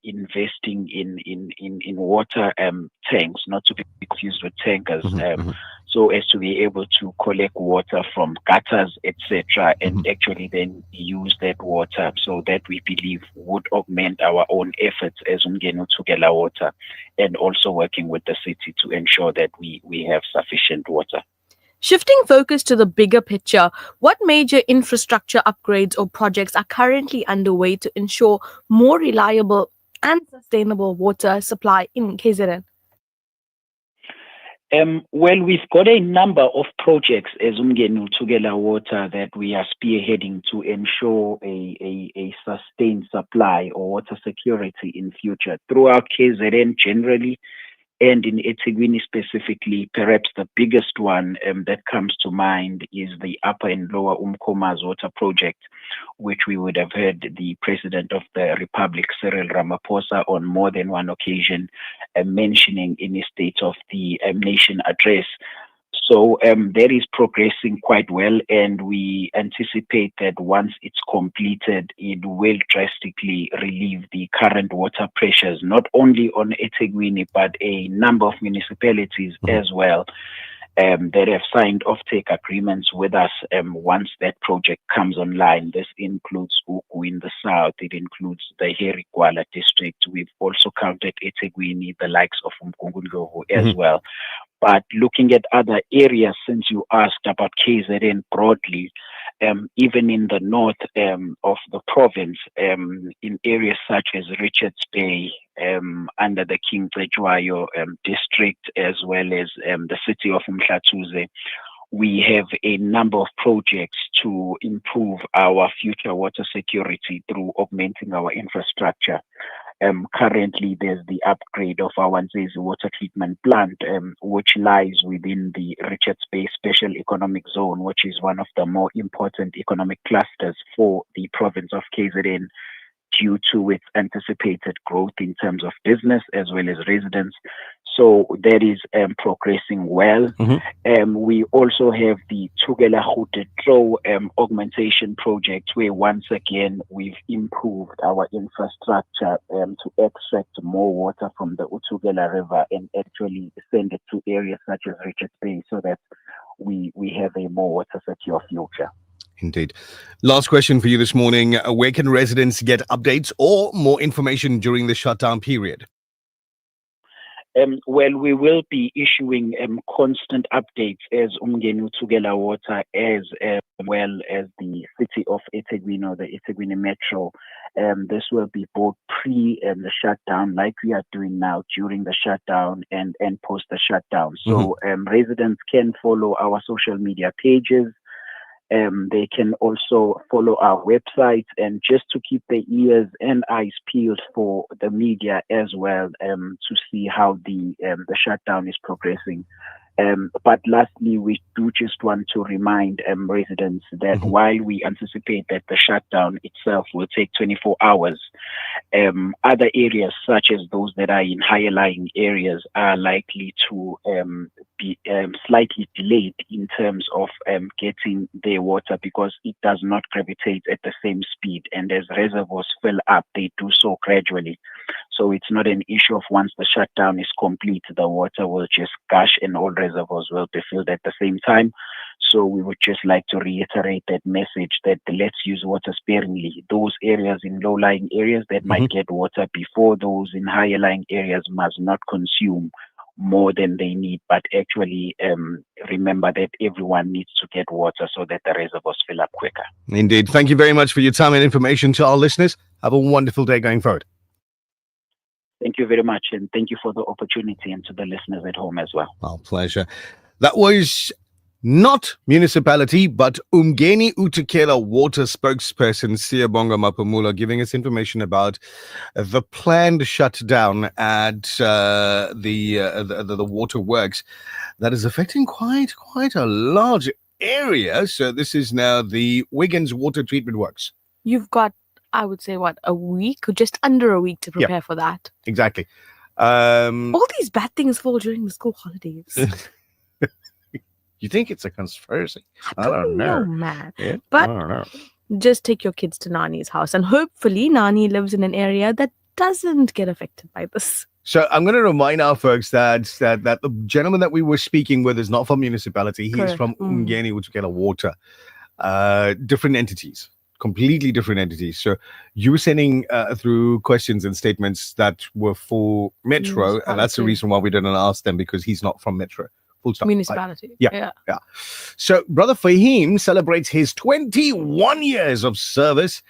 investing in water tanks, not to be confused with tankers, so as to be able to collect water from gutters, etc., and actually then use that water. So that we believe would augment our own efforts as Umgeni Uthukela Water, and also working with the city to ensure that we have sufficient water. Shifting focus to the bigger picture, what major infrastructure upgrades or projects are currently underway to ensure more reliable and sustainable water supply in KZN? We've got a number of projects as Umgeni Uthukela Water that we are spearheading to ensure a sustained supply or water security in future throughout KZN generally, and in eThekwini specifically. Perhaps the biggest one that comes to mind is the Upper and Lower Umkomazi Water Project, which we would have heard the President of the Republic, Cyril Ramaphosa, on more than one occasion mentioning in his State of the Nation address. So that is progressing quite well, and we anticipate that once it's completed, it will drastically relieve the current water pressures, not only on eThekwini, but a number of municipalities as well that have signed offtake agreements with us once that project comes online. This includes Ugu in the south, it includes the Herikwala district. We've also counted eThekwini, the likes of Umgungundlovu as well. But looking at other areas, since you asked about KZN broadly, even in the north of the province, in areas such as Richards Bay, under the King Cetshwayo district, as well as the city of Mhlathuze, we have a number of projects to improve our future water security through augmenting our infrastructure. Currently, there's the upgrade of our Nzezi water treatment plant, which lies within the Richards Bay Special Economic Zone, which is one of the more important economic clusters for the province of KZN, due to its anticipated growth in terms of business as well as residents. So that is progressing well. We also have the Thukela Khuthetlo augmentation project, where once again we've improved our infrastructure to extract more water from the Uthukela River and actually send it to areas such as Richards Bay, so that we have a more water secure future. Indeed. Last question for you this morning. Where can residents get updates or more information during the shutdown period? Well, we will be issuing constant updates as Umgeni Utugela Water, as well as the city of eThekwini or the eThekwini Metro. This will be both pre the shutdown, like we are doing now, during the shutdown and post the shutdown. So residents can follow our social media pages. They can also follow our website, and just to keep their ears and eyes peeled for the media as well, to see how the shutdown is progressing. But lastly, we do just want to remind residents that while we anticipate that the shutdown itself will take 24 hours, other areas such as those that are in higher lying areas are likely to be slightly delayed in terms of getting their water, because it does not gravitate at the same speed, and as reservoirs fill up, they do so gradually. So it's not an issue of once the shutdown is complete, the water will just gush and all reservoirs will be filled at the same time. So we would just like to reiterate that message that let's use water sparingly. Those areas in low-lying areas that might get water before those in higher-lying areas must not consume more than they need, but actually remember that everyone needs to get water so that the reservoirs fill up quicker. Indeed. Thank you very much for your time and information to our listeners. Have a wonderful day going forward. Thank you very much, and thank you for the opportunity, and to the listeners at home as well. Our pleasure. That was not municipality, but Umgeni Utukela water spokesperson Siyabonga Mapumula giving us information about the planned shutdown at the waterworks that is affecting quite a large area. So this is now the Wiggins Water Treatment Works. You've got, I would say, a week or just under a week to prepare for that. Exactly. All these bad things fall during the school holidays. You think it's a conspiracy? I don't know, man. Yeah, But I don't know. just take your kids to Nani's house, and hopefully Nani lives in an area that doesn't get affected by this. So I'm going to remind our folks that the gentleman that we were speaking with is not from municipality. He's Correct. from Umgeni Utukela Water. Different entities. Completely different entities. So you were sending through questions and statements that were for Metro, and that's the reason why we didn't ask them, because he's not from Metro. Full stop. Municipality. Yeah. So Brother Fahim celebrates his 21 years of service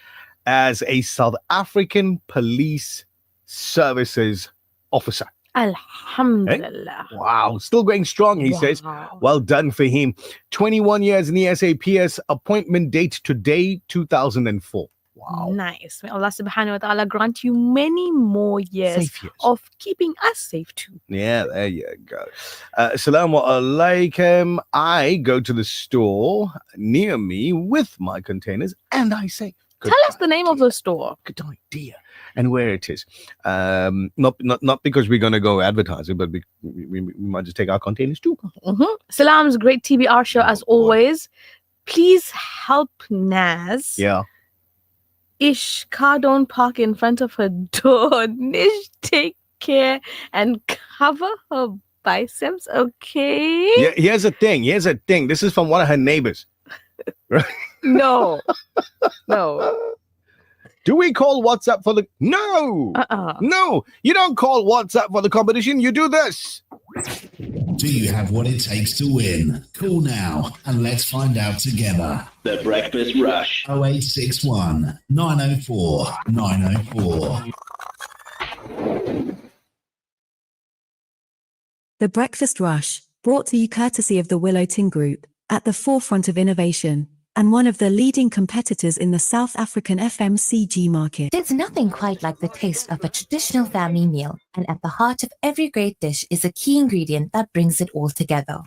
as a South African Police Services officer. Alhamdulillah. Wow, still going strong, he says. Well done for him. 21 years in the SAPS, appointment date today, 2004. Wow. Nice. May Allah subhanahu wa ta'ala grant you many more years of keeping us safe too. Yeah, there you go. Assalamu alaikum. I go to the store near me with my containers and I say, Tell us the name of the store. Good idea. And where it is. Not because we're going to go advertise it, but we might just take our containers too. Salam's great TBR show as always. Please help Naz. Yeah. Ish, car don't park in front of her door. Nish, take care and cover her biceps, okay? Yeah, here's the thing. This is from one of her neighbors. Right? No. Do we call WhatsApp for the... No! No! You don't call WhatsApp for the competition. You do this. Do you have what it takes to win? Call now and let's find out together. The Breakfast Rush. 0861 904 904. The Breakfast Rush, brought to you courtesy of the Willowton Group, at the forefront of innovation, and one of the leading competitors in the South African FMCG market. There's nothing quite like the taste of a traditional family meal, and at the heart of every great dish is a key ingredient that brings it all together.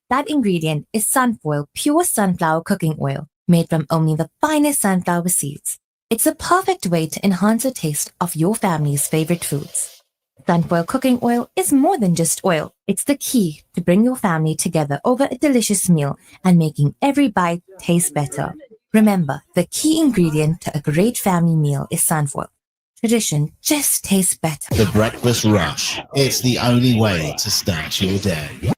That ingredient is Sunfoil pure sunflower cooking oil, made from only the finest sunflower seeds. It's a perfect way to enhance the taste of your family's favorite foods. Sunfoil cooking oil is more than just oil. It's the key to bring your family together over a delicious meal and making every bite taste better. Remember, the key ingredient to a great family meal is sunfoil. Tradition just tastes better. The Breakfast Rush. It's the only way to start your day.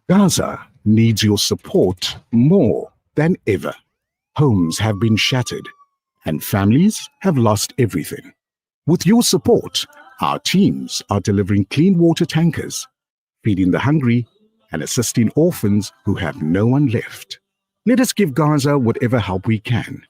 Gaza needs your support more than ever. Homes have been shattered and families have lost everything. With your support, Our teams are delivering clean water tankers, feeding the hungry, and assisting orphans who have no one left. Let us give Gaza whatever help we can.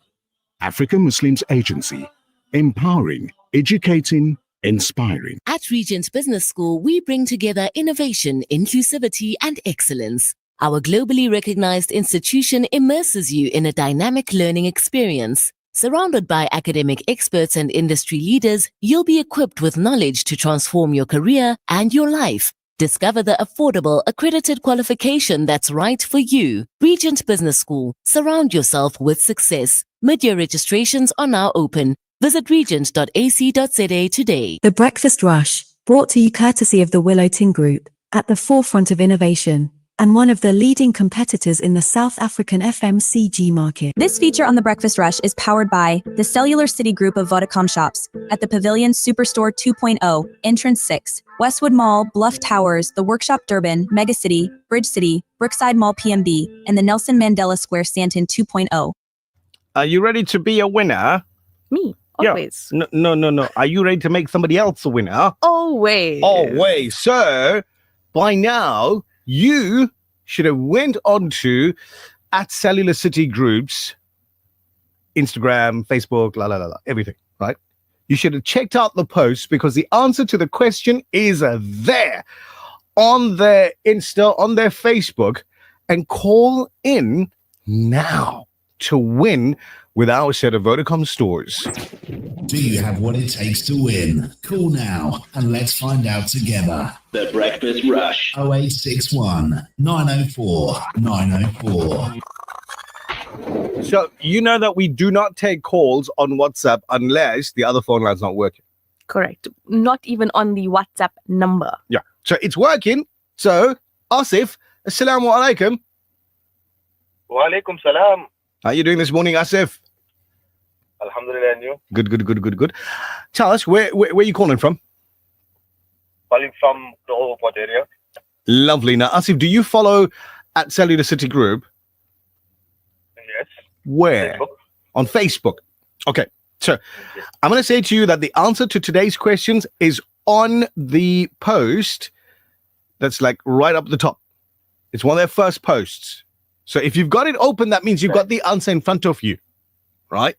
African Muslims Agency, empowering, educating, inspiring. At Regent Business School, we bring together innovation, inclusivity, and excellence. Our globally recognized institution immerses you in a dynamic learning experience. Surrounded by academic experts and industry leaders, you'll be equipped with knowledge to transform your career and your life. Discover the affordable, accredited qualification that's right for you. Regent Business School. Surround yourself with success. Mid-year registrations are now open. Visit regent.ac.za today. The Breakfast Rush, brought to you courtesy of the Willow Tin Group, at the forefront of innovation, and one of the leading competitors in the South African FMCG market. This feature on the Breakfast Rush is powered by the Cellular City Group of Vodacom shops at the Pavilion Superstore 2.0, Entrance 6, Westwood Mall, Bluff Towers, the Workshop Durban, Megacity, Bridge City, Brookside Mall PMB, and the Nelson Mandela Square Sandton 2.0. Are you ready to be a winner? Me, always. Yeah. No. Are you ready to make somebody else a winner? Always. Always. So, by now, you should have went on to at Cellular City Group's Instagram, Facebook, everything, right? You should have checked out the post because the answer to the question is there on their Insta, on their Facebook, and call in now to win with our set of Vodacom stores. Do you have what it takes to win? Call now and let's find out together. The Breakfast Rush. 0861 904 904. So you know that we do not take calls on WhatsApp unless the other phone line's not working. Correct. Not even on the WhatsApp number. Yeah. So it's working. So, Asif, assalamu alaikum. Wa alaikum salam. How are you doing this morning, Asif? Alhamdulillah, and you? Good. Tell us, where are you calling from? Calling from the Overport area. Lovely. Now, Asif, do you follow at Cellular City Group? Yes. Where? Facebook. On Facebook. Okay. So, I'm going to say to you that the answer to today's questions is on the post that's like right up the top. It's one of their first posts. So if you've got it open, that means you've got the answer in front of you, right?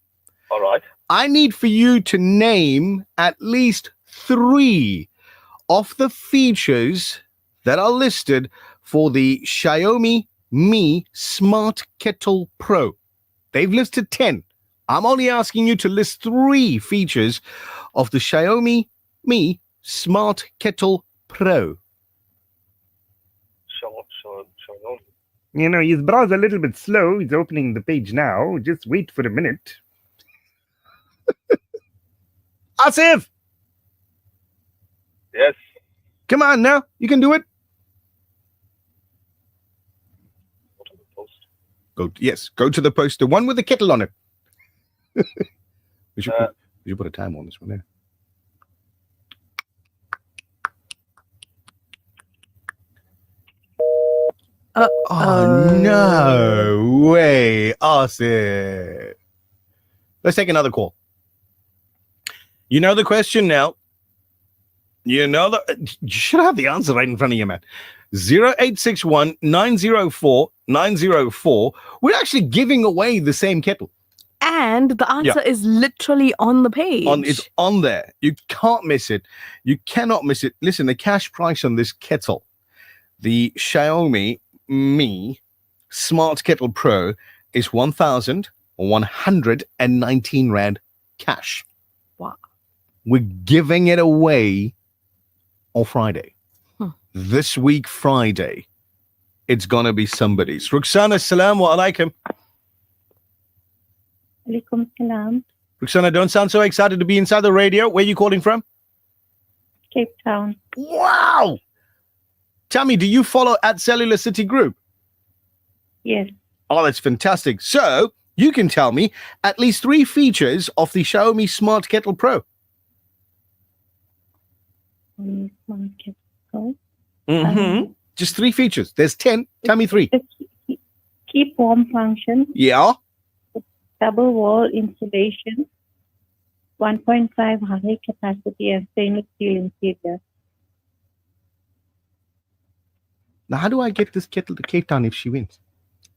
All right. I need for you to name at least 3 of the features that are listed for the Xiaomi Mi Smart Kettle Pro. They've listed 10. I'm only asking you to list 3 features of the Xiaomi Mi Smart Kettle Pro. You know, his browser's a little bit slow. He's opening the page now. Just wait for a minute. Asif! Yes. Come on now. You can do it. Go to the post. The one with the kettle on it. we should put a time on this one there. Oh, no way. Asif. Let's take another call. You know the question now. You should have the answer right in front of you, man. 0861 904 904. We're actually giving away the same kettle. And the answer is literally on the page. It's on there. You can't miss it. You cannot miss it. Listen, the cash price on this kettle, the Xiaomi Mi Smart Kettle Pro, is 1,119 Rand cash. Wow. We're giving it away on Friday. This week, Friday. It's going to be somebody's. Ruxana, assalamu alaikum. Alaikum salam. Ruxana, don't sound so excited to be inside the radio. Where are you calling from? Cape Town. Wow. Tell me, do you follow at Cellular City Group? Yes. Oh, that's fantastic. So, you can tell me at least 3 features of the Xiaomi Smart Kettle Pro. Smart Kettle. Just 3 features. There's 10. Tell me 3. Keep warm function. Yeah. Double wall insulation. 1.5 high capacity and stainless steel interior. Now, how do I get this kettle to Cape Town if she wins?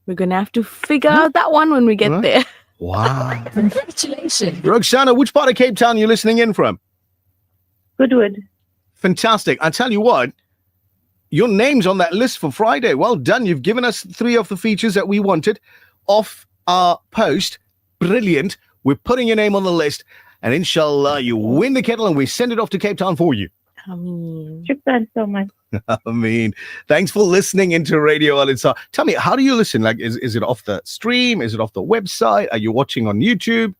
We're going to have to figure out that one when we get Right. there. Wow. Congratulations. Roxana, which part of Cape Town are you listening in from? Goodwood. Fantastic. I tell you what, your name's on that list for Friday. Well done. You've given us 3 of the features that we wanted off our post. Brilliant. We're putting your name on the list. And inshallah, you win the kettle and we send it off to Cape Town for you. Shukran so much. I mean, thanks for listening into Radio Al Ansar. Tell me, how do you listen? Like, is it off the stream? Is it off the website? Are you watching on YouTube?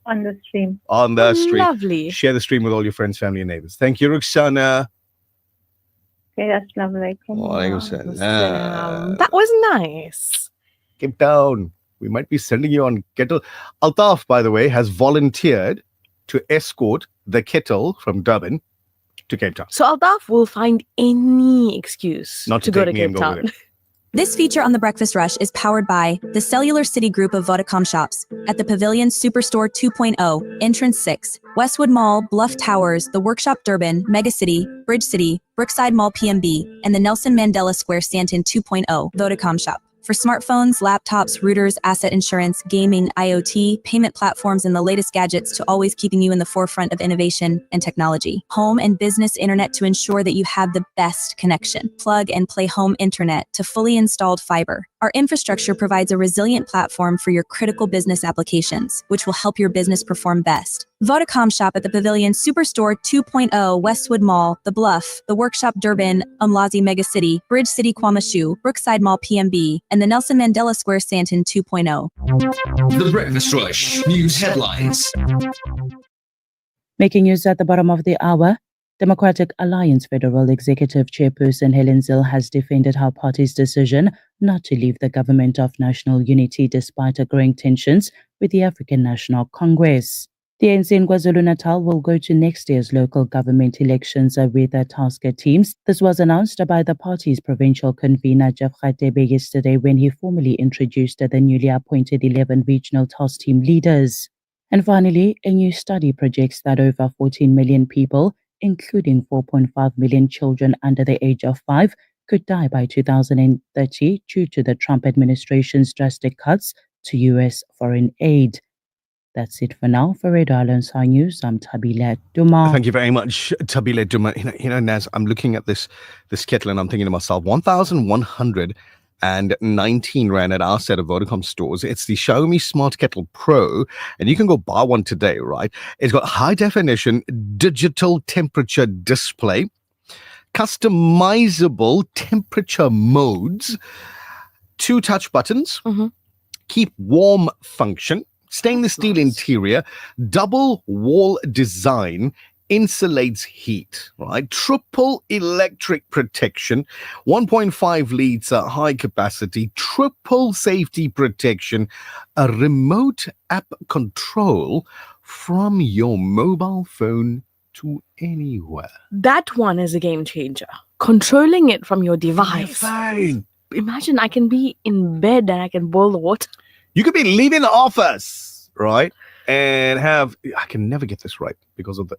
On the stream. On the stream. Lovely. Share the stream with all your friends, family, and neighbors. Thank you, Roxana. Okay, that's lovely. That was nice. Cape Town. We might be sending you on kettle. Altaf, by the way, has volunteered to escort the kettle from Durban to Cape Town. So Aldaf will find any excuse Not to to go take to me and Cape go with Town. it. This feature on the Breakfast Rush is powered by the Cellular City Group of Vodacom shops at the Pavilion Superstore 2.0, Entrance 6, Westwood Mall, Bluff Towers, the Workshop Durban, Megacity, Bridge City, Brookside Mall PMB, and the Nelson Mandela Square Stanton 2.0, Vodacom shop. For smartphones, laptops, routers, asset insurance, gaming, IoT, payment platforms, and the latest gadgets to always keeping you in the forefront of innovation and technology. Home and business internet to ensure that you have the best connection. Plug and play home internet to fully installed fiber. Our infrastructure provides a resilient platform for your critical business applications, which will help your business perform best. Vodacom shop at the Pavilion Superstore 2.0, Westwood Mall, The Bluff, The Workshop Durban, Umlazi Megacity, Bridge City Kwamashu, Brookside Mall PMB, and the Nelson Mandela Square Stanton 2.0. The Breakfast Rush News Headlines. Making news at the bottom of the hour, Democratic Alliance Federal Executive Chairperson Helen Zille has defended her party's decision not to leave the Government of National Unity despite growing tensions with the African National Congress. The ANC in KwaZulu-Natal will go to next year's local government elections with their tasker teams. This was announced by the party's provincial convener Jeff Radebe yesterday when he formally introduced the newly appointed 11 regional task team leaders. And finally, a new study projects that over 14 million people, including 4.5 million children under the age of 5, could die by 2030 due to the Trump administration's drastic cuts to U.S. foreign aid. That's it for now. For Radio Al Ansar News, I'm Tabile Duma. Thank you very much, Tabile Duma. You know, Naz, I'm looking at this kettle and I'm thinking to myself, 1,119 Rand at our set of Vodacom stores. It's the Xiaomi Smart Kettle Pro, and you can go buy one today, right? It's got high definition digital temperature display, customizable temperature modes, 2 touch buttons, keep warm function, stainless steel interior, double wall design, insulates heat, right? Triple electric protection, 1.5 litre high capacity, triple safety protection, a remote app control from your mobile phone to anywhere. That one is a game changer. Controlling it from your device. Fine. Imagine I can be in bed and I can boil the water. You could be leaving the office, right? And have, I can never get this right because of the,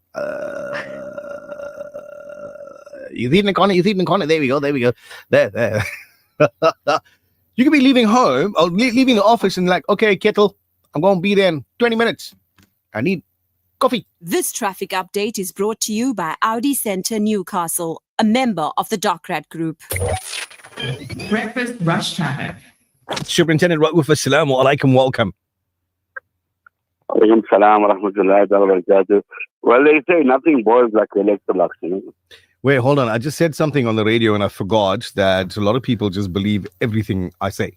you've eaten the corner, there we go, there. You could be leaving home or leaving the office and like, okay, kettle, I'm going to be there in 20 minutes. I need coffee. This traffic update is brought to you by Audi Centre Newcastle, a member of the Docrat Group. Breakfast Rush Traffic. Superintendent Rauf, assalamu alaikum, welcome. Alaikum salam wa rahmatullahi wa barakatuh. Well, they say nothing boils like Electrolux, you know. Wait, hold on. I just said something on the radio and I forgot that a lot of people just believe everything I say.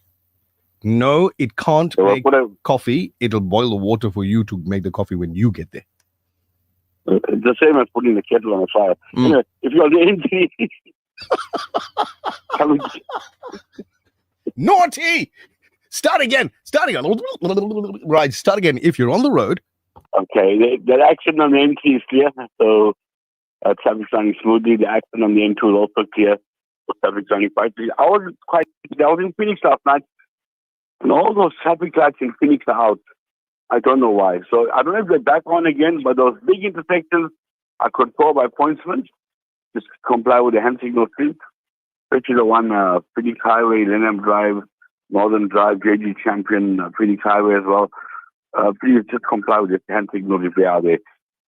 No, it can't make coffee. It'll boil the water for you to make the coffee when you get there. It's the same as putting the kettle on the fire. You know, if you're the NT... Naughty! Start again. Right, start again. If you're on the road. Okay, the action on the M3 is clear. So traffic's running smoothly. The action on the M2 is also clear. So traffic's running quite clear. I was in Phoenix last night. And all those traffic lights in Phoenix are out. I don't know why. So I don't know if they're back on again, but those big intersections are controlled by pointsmen. Just comply with the hand signal street. Especially the one, Phoenix Highway, Lenham Drive, Northern Drive, JG Champion, Phoenix Highway as well. Please just comply with the hand signals if they are there.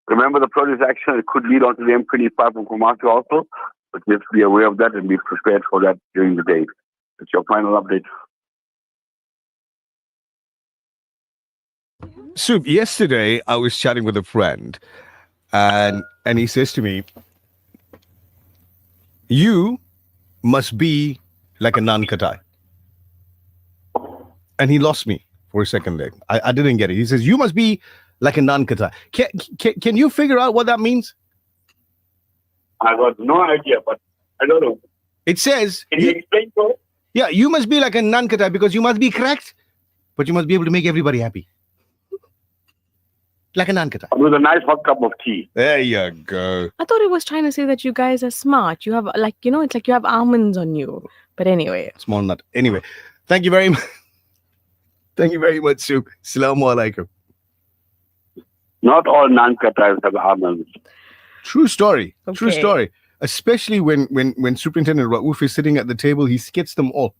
Remember the protest action, it could lead on to the M25 from Kumasi also, but just be aware of that and be prepared for that during the day. It's your final update. So yesterday I was chatting with a friend and he says to me, you must be like a non-Katai. And he lost me for a second there. I didn't get it. He says, you must be like a non-Katai. Can you figure out what that means? I got no idea, but I don't know. It says... Can you explain to us? Yeah, you must be like a non-Katai because you must be correct, but you must be able to make everybody happy. Like a non-Katai. With a nice hot cup of tea. There you go. I thought he was trying to say that you guys are smart. You have, like, you know, it's like you have almonds on you. But anyway. Small nut. Anyway, thank you very much. Thank you very much, Sue. Assalamu alaikum. Not all non-Qatar have almonds. True story. Okay. True story. Especially when Superintendent Raouf is sitting at the table, he skits them all.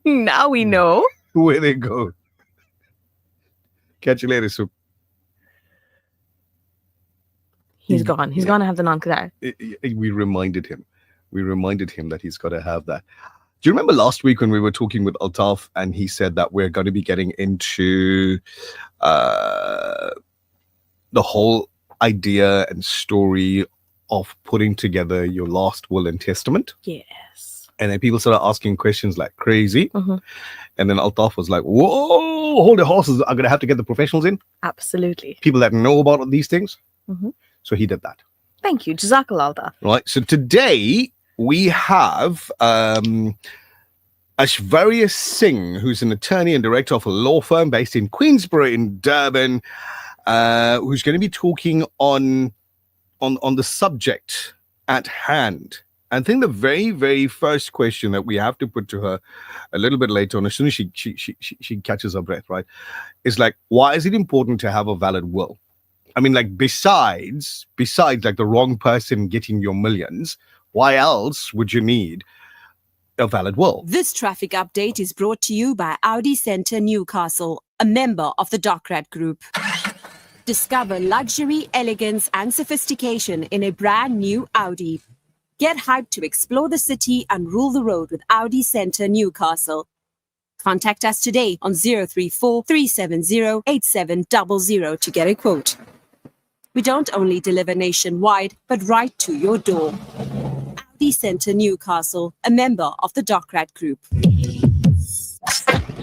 Now we know where they go. Catch you later, Soup. he's gone. He's gonna have the non-Qatar. We reminded him. That he's got to have that. Do you remember last week when we were talking with Altaf and he said that we're going to be getting into the whole idea and story of putting together your last will and testament? Yes. And then people started asking questions like crazy. Mm-hmm. And then Altaf was like, whoa, hold the horses. I'm going to have to get the professionals in. Absolutely. People that know about these things. Mm-hmm. So he did that. Thank you. Jazakallah Altaf. Right. So today we have Ashvarya Singh, who's an attorney and director of a law firm based in Queensborough in Durban, who's going to be talking on the subject at hand. I think the very, very first question that we have to put to her a little bit later on, as soon as she catches her breath, right, is like, why is it important to have a valid will? I mean, like, besides like the wrong person getting your millions, why else would you need a valid will? This traffic update is brought to you by Audi Centre Newcastle, a member of the Docrat Group. Discover luxury, elegance and sophistication in a brand new Audi. Get hyped to explore the city and rule the road with Audi Centre Newcastle. Contact us today on 034 370 8700 to get a quote. We don't only deliver nationwide, but right to your door. Audi Centre Newcastle, a member of the Docrat Group.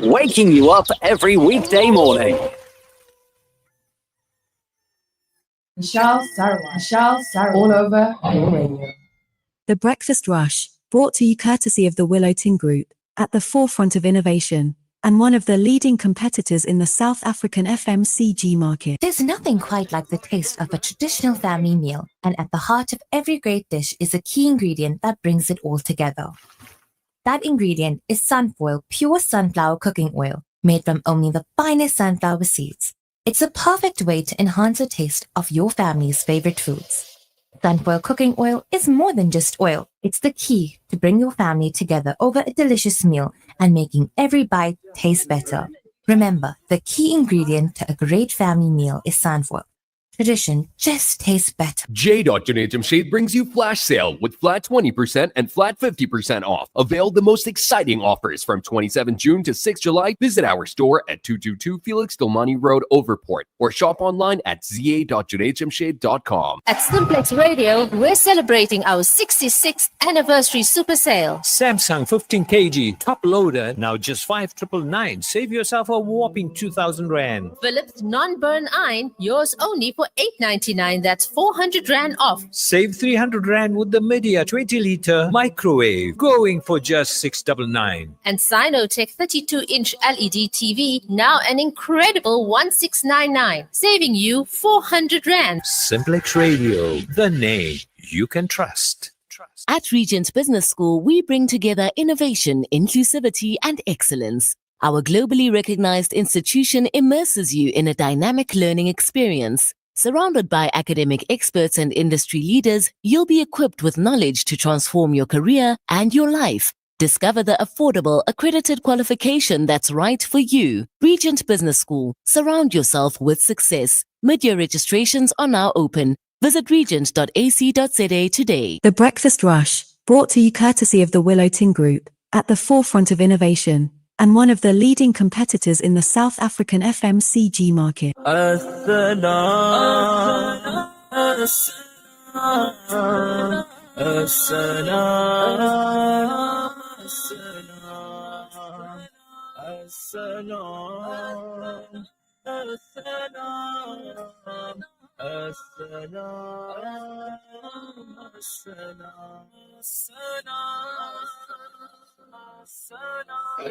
Waking you up every weekday morning. Nichal, Sarawan, all over your radio. The Breakfast Rush, brought to you courtesy of the Willow Tin Group, at the forefront of innovation, and one of the leading competitors in the South African FMCG market. There's nothing quite like the taste of a traditional family meal, and at the heart of every great dish is a key ingredient that brings it all together. That ingredient is Sunfoil pure sunflower cooking oil, made from only the finest sunflower seeds. It's a perfect way to enhance the taste of your family's favorite foods. Sunfoil cooking oil is more than just oil. It's the key to bring your family together over a delicious meal and making every bite taste better. Remember, the key ingredient to a great family meal is Sunfoil. Tradition just tastes better. J.Jamshade brings you Flash Sale with flat 20% and flat 50% off. Avail the most exciting offers from 27 June to 6 July. Visit our store at 222 Felix Dolmani Road, Overport, or shop online at za.junaidshamshade.com. At Simplex Radio, we're celebrating our 66th anniversary super sale. Samsung 15 kg top loader, now just 5,999. Save yourself a whopping 2,000 Rand. Philips non-burn iron, yours only for 899. That's 400 Rand off. Save 300 Rand with the Media 20-liter microwave, going for just 699. And Sinotech 32-inch LED TV, now an incredible 1699, saving you 400 Rand. Simplex Radio, the name you can trust. At Regent Business School, we bring together innovation, inclusivity, and excellence. Our globally recognized institution immerses you in a dynamic learning experience. Surrounded by academic experts and industry leaders, you'll be equipped with knowledge to transform your career and your life. Discover the affordable, accredited qualification that's right for you. Regent Business School. Surround yourself with success. Mid-year registrations are now open. Visit regent.ac.za today. The Breakfast Rush, brought to you courtesy of the Willowton Group, at the forefront of innovation, and one of the leading competitors in the South African FMCG market.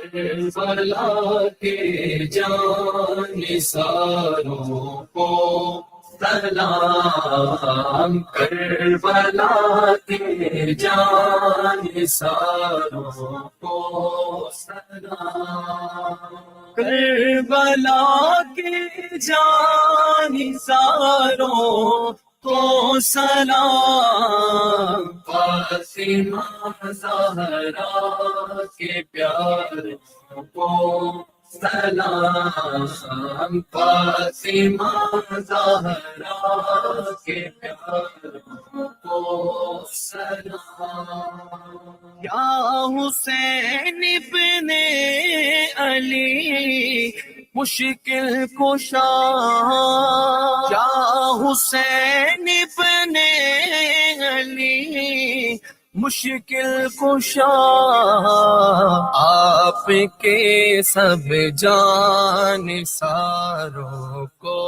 Karbala के जानिसारों को सलाम Karbala के जानिसारों को सलाम Karbala के जानिसारों को सलाम फातिमा ज़हरा के प्यारों को सलाम फातिमा ज़हरा के प्यारों को सलाम या हुसैन इब्ने अली मुश्किल कुशा या हुसैन इब्ने अली मुश्किल कुशा आपके सब जानिसारों को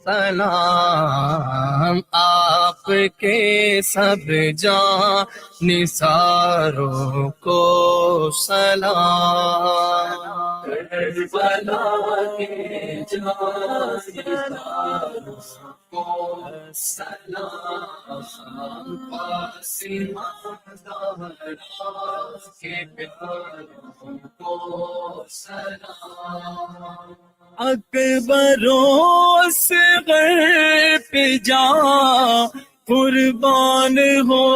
सलाम आपके सब जानिसारों को सलाम करबला के जानिसारों को सलाम फातिमा ज़हरा के प्यारों को सलाम अकबरों से पे जा कुर्बान हो.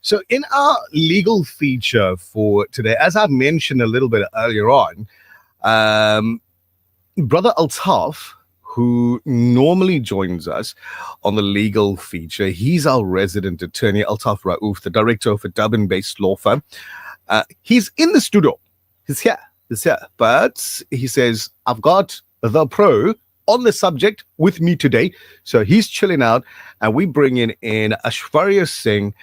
So, in our legal feature for today, as I mentioned a little bit earlier on, Brother Altaf, who normally joins us on the legal feature, he's our resident attorney, Altaf Raouf, the director of a Durban-based law firm. He's in the studio. He's here. But he says, I've got the pro on the subject with me today. So he's chilling out, and we bring in Ashwarya Singh,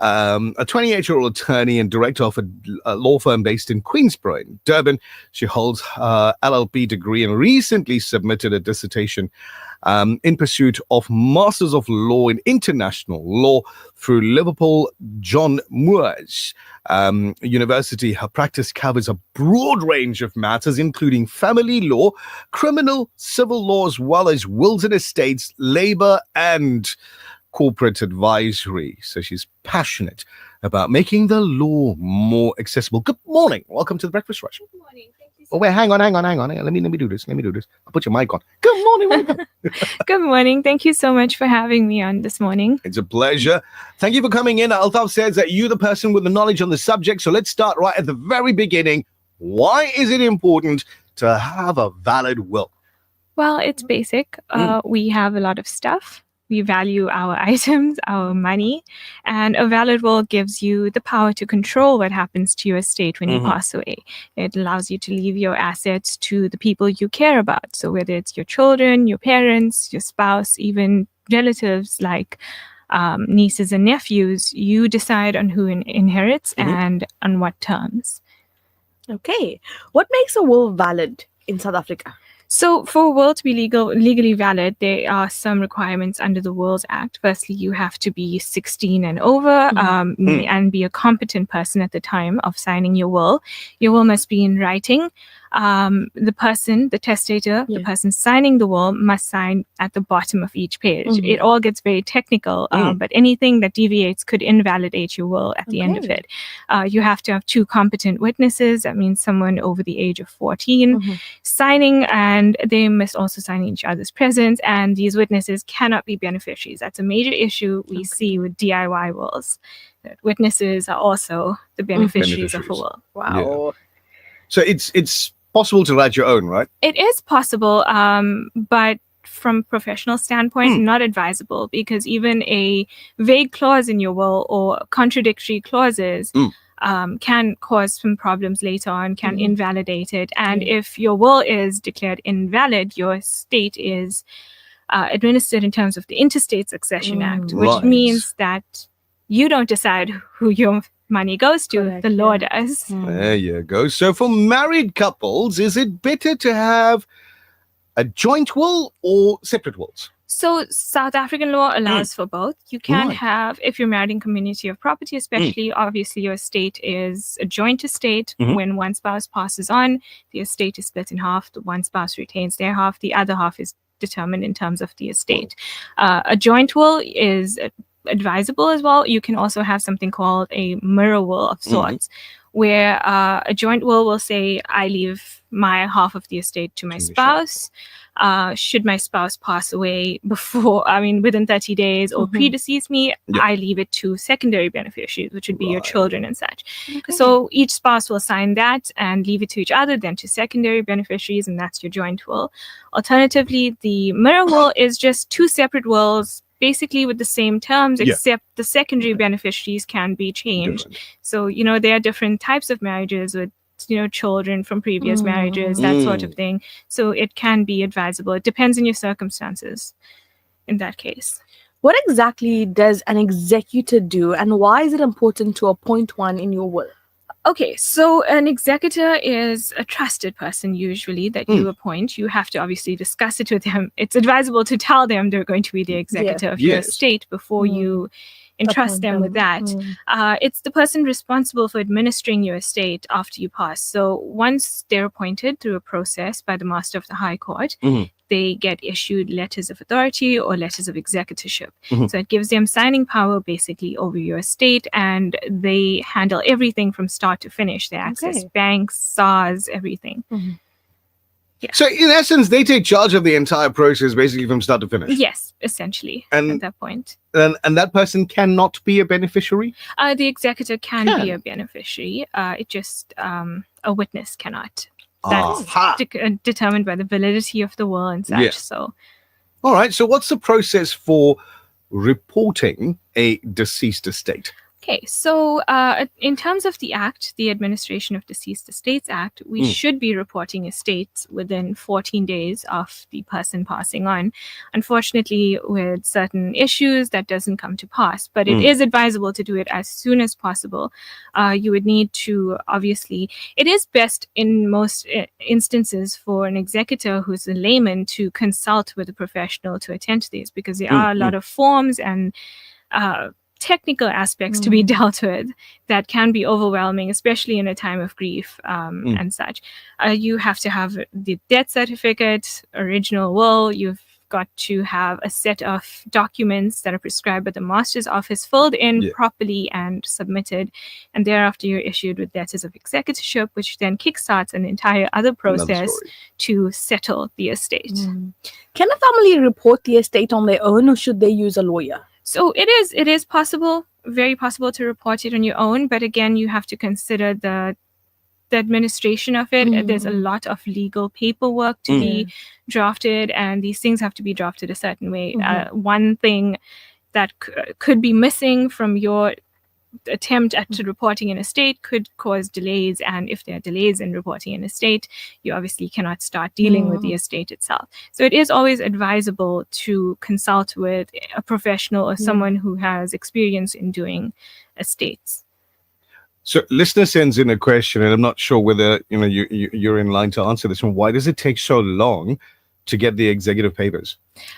a 28-year-old attorney and director of a law firm based in Queensborough in Durban. She holds her LLB degree and recently submitted a dissertation in pursuit of Masters of Law in International Law through Liverpool John Moores University. Her practice covers a broad range of matters, including family law, criminal, civil law, as well as wills and estates, labor, and corporate advisory. So she's passionate about making the law more accessible. Good morning. Welcome to the Breakfast Rush. Good morning. Thank you. Oh, wait, hang on. Let me do this. I'll put your mic on. Good morning. Welcome. Good morning. Thank you so much for having me on this morning. It's a pleasure. Thank you for coming in. Altaf says that you're the person with the knowledge on the subject. So let's start right at the very beginning. Why is it important to have a valid will? Well, it's basic. We have a lot of stuff. We value our items, our money, and a valid will gives you the power to control what happens to your estate when you pass away. It allows you to leave your assets to the people you care about. So whether it's your children, your parents, your spouse, even relatives like nieces and nephews, you decide on who inherits and on what terms. Okay. What makes a will valid in South Africa? So for a will to be legally valid, there are some requirements under the Wills Act. Firstly, you have to be 16 and over and be a competent person at the time of signing your will. Your will must be in writing. the testator, the person signing the will must sign at the bottom of each page. Mhm. It all gets very technical, but anything that deviates could invalidate your will at the end of it. You have to have 2 competent witnesses. That means someone over the age of 14 signing, and they must also sign in each other's presence. And these witnesses cannot be beneficiaries. That's a major issue we see with DIY wills. That witnesses are also the beneficiaries of a will. Wow. So it's possible to write your own, right? It is possible, but from professional standpoint, not advisable, because even a vague clause in your will or contradictory clauses can cause some problems later on, can invalidate it. And if your will is declared invalid, your estate is administered in terms of the Interstate Succession Act, which Right. means that you don't decide who your money goes to, the law does. There you go. So for married couples, is it better to have a joint will or separate wills? So South African law allows for both. You can Right. have, if you're married in community of property, especially, obviously your estate is a joint estate. When one spouse passes on, the estate is split in half. The one spouse retains their half. The other half is determined in terms of the estate. A joint will is advisable as well. You can also have something called a mirror will of sorts, where a joint will say, I leave my half of the estate to my spouse. Should my spouse pass away within 30 days or predecease me, I leave it to secondary beneficiaries, which would be your children and such. So each spouse will sign that and leave it to each other, then to secondary beneficiaries, and that's your joint will. Alternatively, the mirror will is just 2 separate wills, basically with the same terms, except the secondary beneficiaries can be changed. So, there are different types of marriages with, children from previous marriages, that sort of thing. So it can be advisable. It depends on your circumstances in that case. What exactly does an executor do, and why is it important to appoint one in your will? Okay, so an executor is a trusted person usually that you appoint. You have to obviously discuss it with them. It's advisable to tell them they're going to be the executor of your estate before you entrust them with that. It's the person responsible for administering your estate after you pass. So once they're appointed through a process by the Master of the High Court, they get issued letters of authority or letters of executorship. So it gives them signing power basically over your estate, and they handle everything from start to finish. They access banks, SARS, everything. So in essence, they take charge of the entire process basically from start to finish. Yes, essentially, And- at that point. And that person cannot be a beneficiary? The executor can be a beneficiary. It just, a witness cannot. That's determined by the validity of the will and such. Yeah. So, All right. So what's the process for reporting a deceased estate? okay, so in terms of the Act, the Administration of Deceased Estates Act, we should be reporting estates within 14 days of the person passing on. Unfortunately, with certain issues, that doesn't come to pass, but it is advisable to do it as soon as possible. You would need to, obviously, it is best in most instances for an executor who's a layman to consult with a professional to attend to these, because there are a lot of forms and technical aspects to be dealt with that can be overwhelming, especially in a time of grief and such. You have to have the death certificate, original will. You've got to have a set of documents that are prescribed by the master's office, filled in properly and submitted. And thereafter, you're issued with letters of executorship, which then kickstarts an entire other process to settle the estate. Can a family report the estate on their own, or should they use a lawyer? So it is possible, very possible to report it on your own, but again, you have to consider the administration of it. There's a lot of legal paperwork to be drafted, and these things have to be drafted a certain way. One thing that could be missing from your attempt at reporting an estate could cause delays, and if there are delays in reporting an estate, you obviously cannot start dealing with the estate itself. So it is always advisable to consult with a professional or someone who has experience in doing estates. So listener sends in a question, and I'm not sure whether you're in line to answer this one. Why does it take so long to get the executive papers?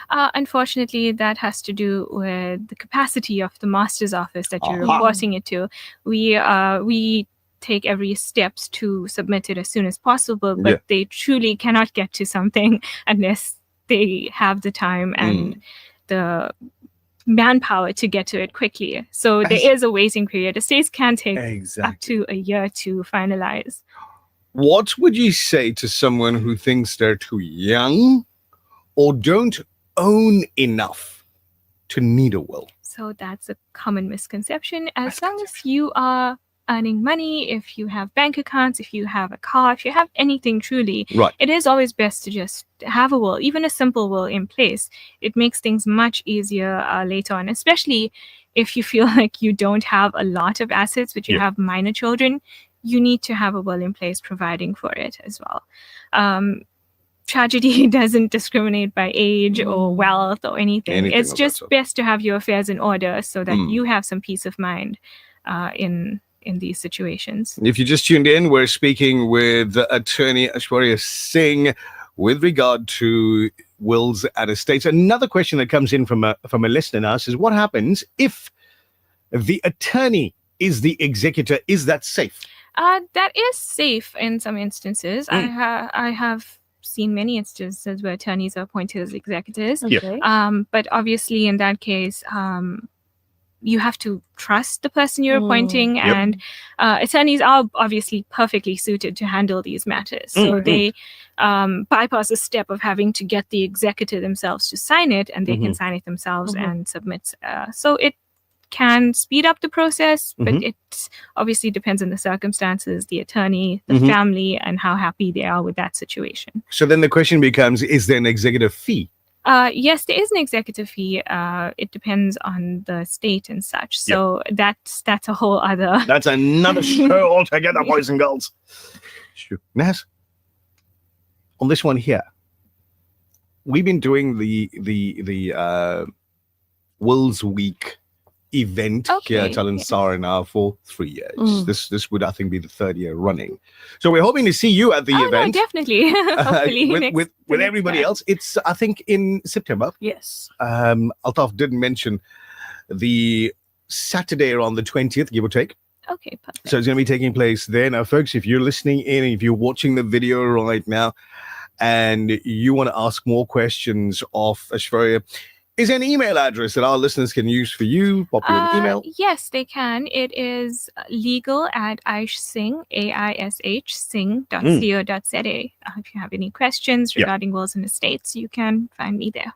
Unfortunately, that has to do with the capacity of the master's office that you're reporting it to. We take every steps to submit it as soon as possible, but they truly cannot get to something unless they have the time and the manpower to get to it quickly. So there is a waiting period. Estates can take up to a year to finalize. What would you say to someone who thinks they're too young or don't own enough to need a will? So that's a common misconception. As long as you are earning money, if you have bank accounts, if you have a car, if you have anything truly, it is always best to just have a will, even a simple will in place. It makes things much easier later on, especially if you feel like you don't have a lot of assets, but you have minor children. You need to have a will in place providing for it as well. Tragedy doesn't discriminate by age or wealth or anything. It's just best to have your affairs in order so that you have some peace of mind in these situations. If you just tuned in, we're speaking with attorney Aishwarya Singh with regard to wills and estates. Another question that comes in from a listener now is, what happens if the attorney is the executor? Is that safe? That is safe in some instances. I have seen many instances where attorneys are appointed as executors. But obviously in that case, you have to trust the person you're appointing, and attorneys are obviously perfectly suited to handle these matters. So they bypass the step of having to get the executor themselves to sign it, and they can sign it themselves and submit. So it can speed up the process, but it obviously depends on the circumstances, the attorney, the family, and how happy they are with that situation. So then the question becomes, is there an executive fee? Yes, there is an executive fee. It depends on the state and such. So that's a whole other... That's another show altogether, boys and girls. Sure. Naz, on this one here, we've been doing the Wills Week event here at Talansara now for 3 years. This would, I think, be the 3rd year running. So we're hoping to see you at the event. No, definitely. Hopefully with everybody else. It's, I think, in September. Yes. Altaf did mention the Saturday around the 20th, give or take. Okay, perfect. So it's going to be taking place there. Now, folks, if you're listening in, if you're watching the video right now, and you want to ask more questions of Aishwarya, is there an email address that our listeners can use for you? Pop you an email? Yes, they can. It is legal@aishsingh, AISH, singh.co.za. If you have any questions regarding wills and estates, you can find me there.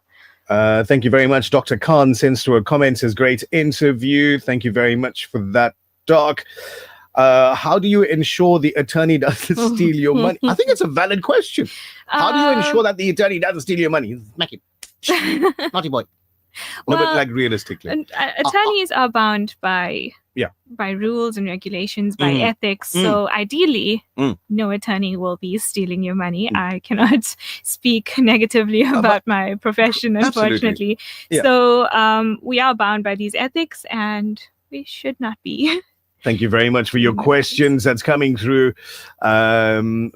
Thank you very much. Dr. Khan sends through a comment, says, great interview. Thank you very much for that, Doc. How do you ensure the attorney doesn't steal your money? I think it's a valid question. How do you ensure that the attorney doesn't steal your money? Smack it. Naughty boy. No, but like realistically. Attorneys are bound by rules and regulations, by ethics. So ideally, no attorney will be stealing your money. I cannot speak negatively about my profession, unfortunately. So we are bound by these ethics, and we should not be. Thank you very much for your questions. That's coming through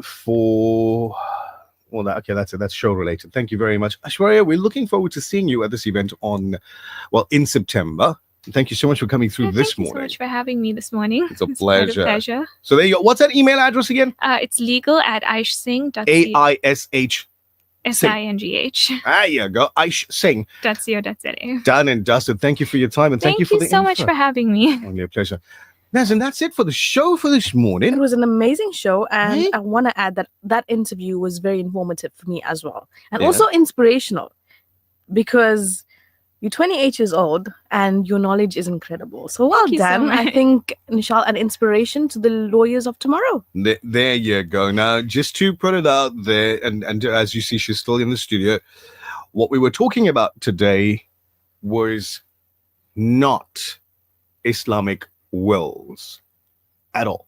for... Well, that's it. That's show related. Thank you very much. Aishwarya, we're looking forward to seeing you at this event in September. Thank you so much for coming through this morning. Thank you so much for having me this morning. It's a pleasure. A pleasure. So there you go. What's that email address again? It's legal@aishsingh.co. AISH. SINGH. There you go. aishsingh.co.za. Done and dusted. Thank you for your time, and thank you for the so much for having me. Only a pleasure. And that's it for the show for this morning. It was an amazing show, and I want to add that interview was very informative for me as well, and also inspirational, because you're 28 years old and your knowledge is incredible. So well done. I think, Nichal, an inspiration to the lawyers of tomorrow. There you go. Now, just to put it out there, and as you see, she's still in the studio. What we were talking about today was not Islamic wills at all.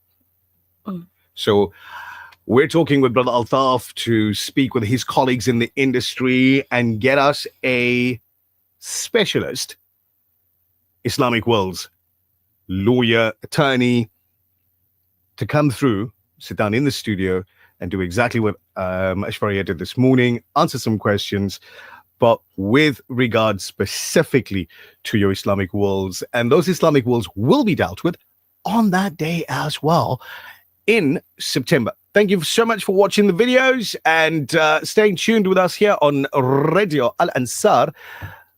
So we're talking with Brother Altaf to speak with his colleagues in the industry and get us a specialist Islamic wills lawyer, attorney to come through, sit down in the studio and do exactly what Aishwarya did this morning, answer some questions, but with regard specifically to your Islamic wills. And those Islamic wills will be dealt with on that day as well in September. Thank you so much for watching the videos and staying tuned with us here on Radio Al Ansar.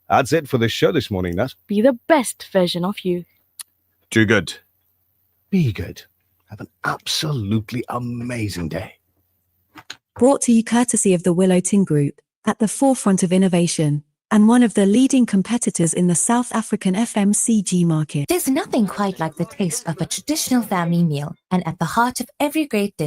That's it for the show this morning, Naz. Be the best version of you. Do good. Be good. Have an absolutely amazing day. Brought to you courtesy of the Willow Tin Group, at the forefront of innovation, and one of the leading competitors in the South African FMCG market. There's nothing quite like the taste of a traditional family meal, and at the heart of every great dish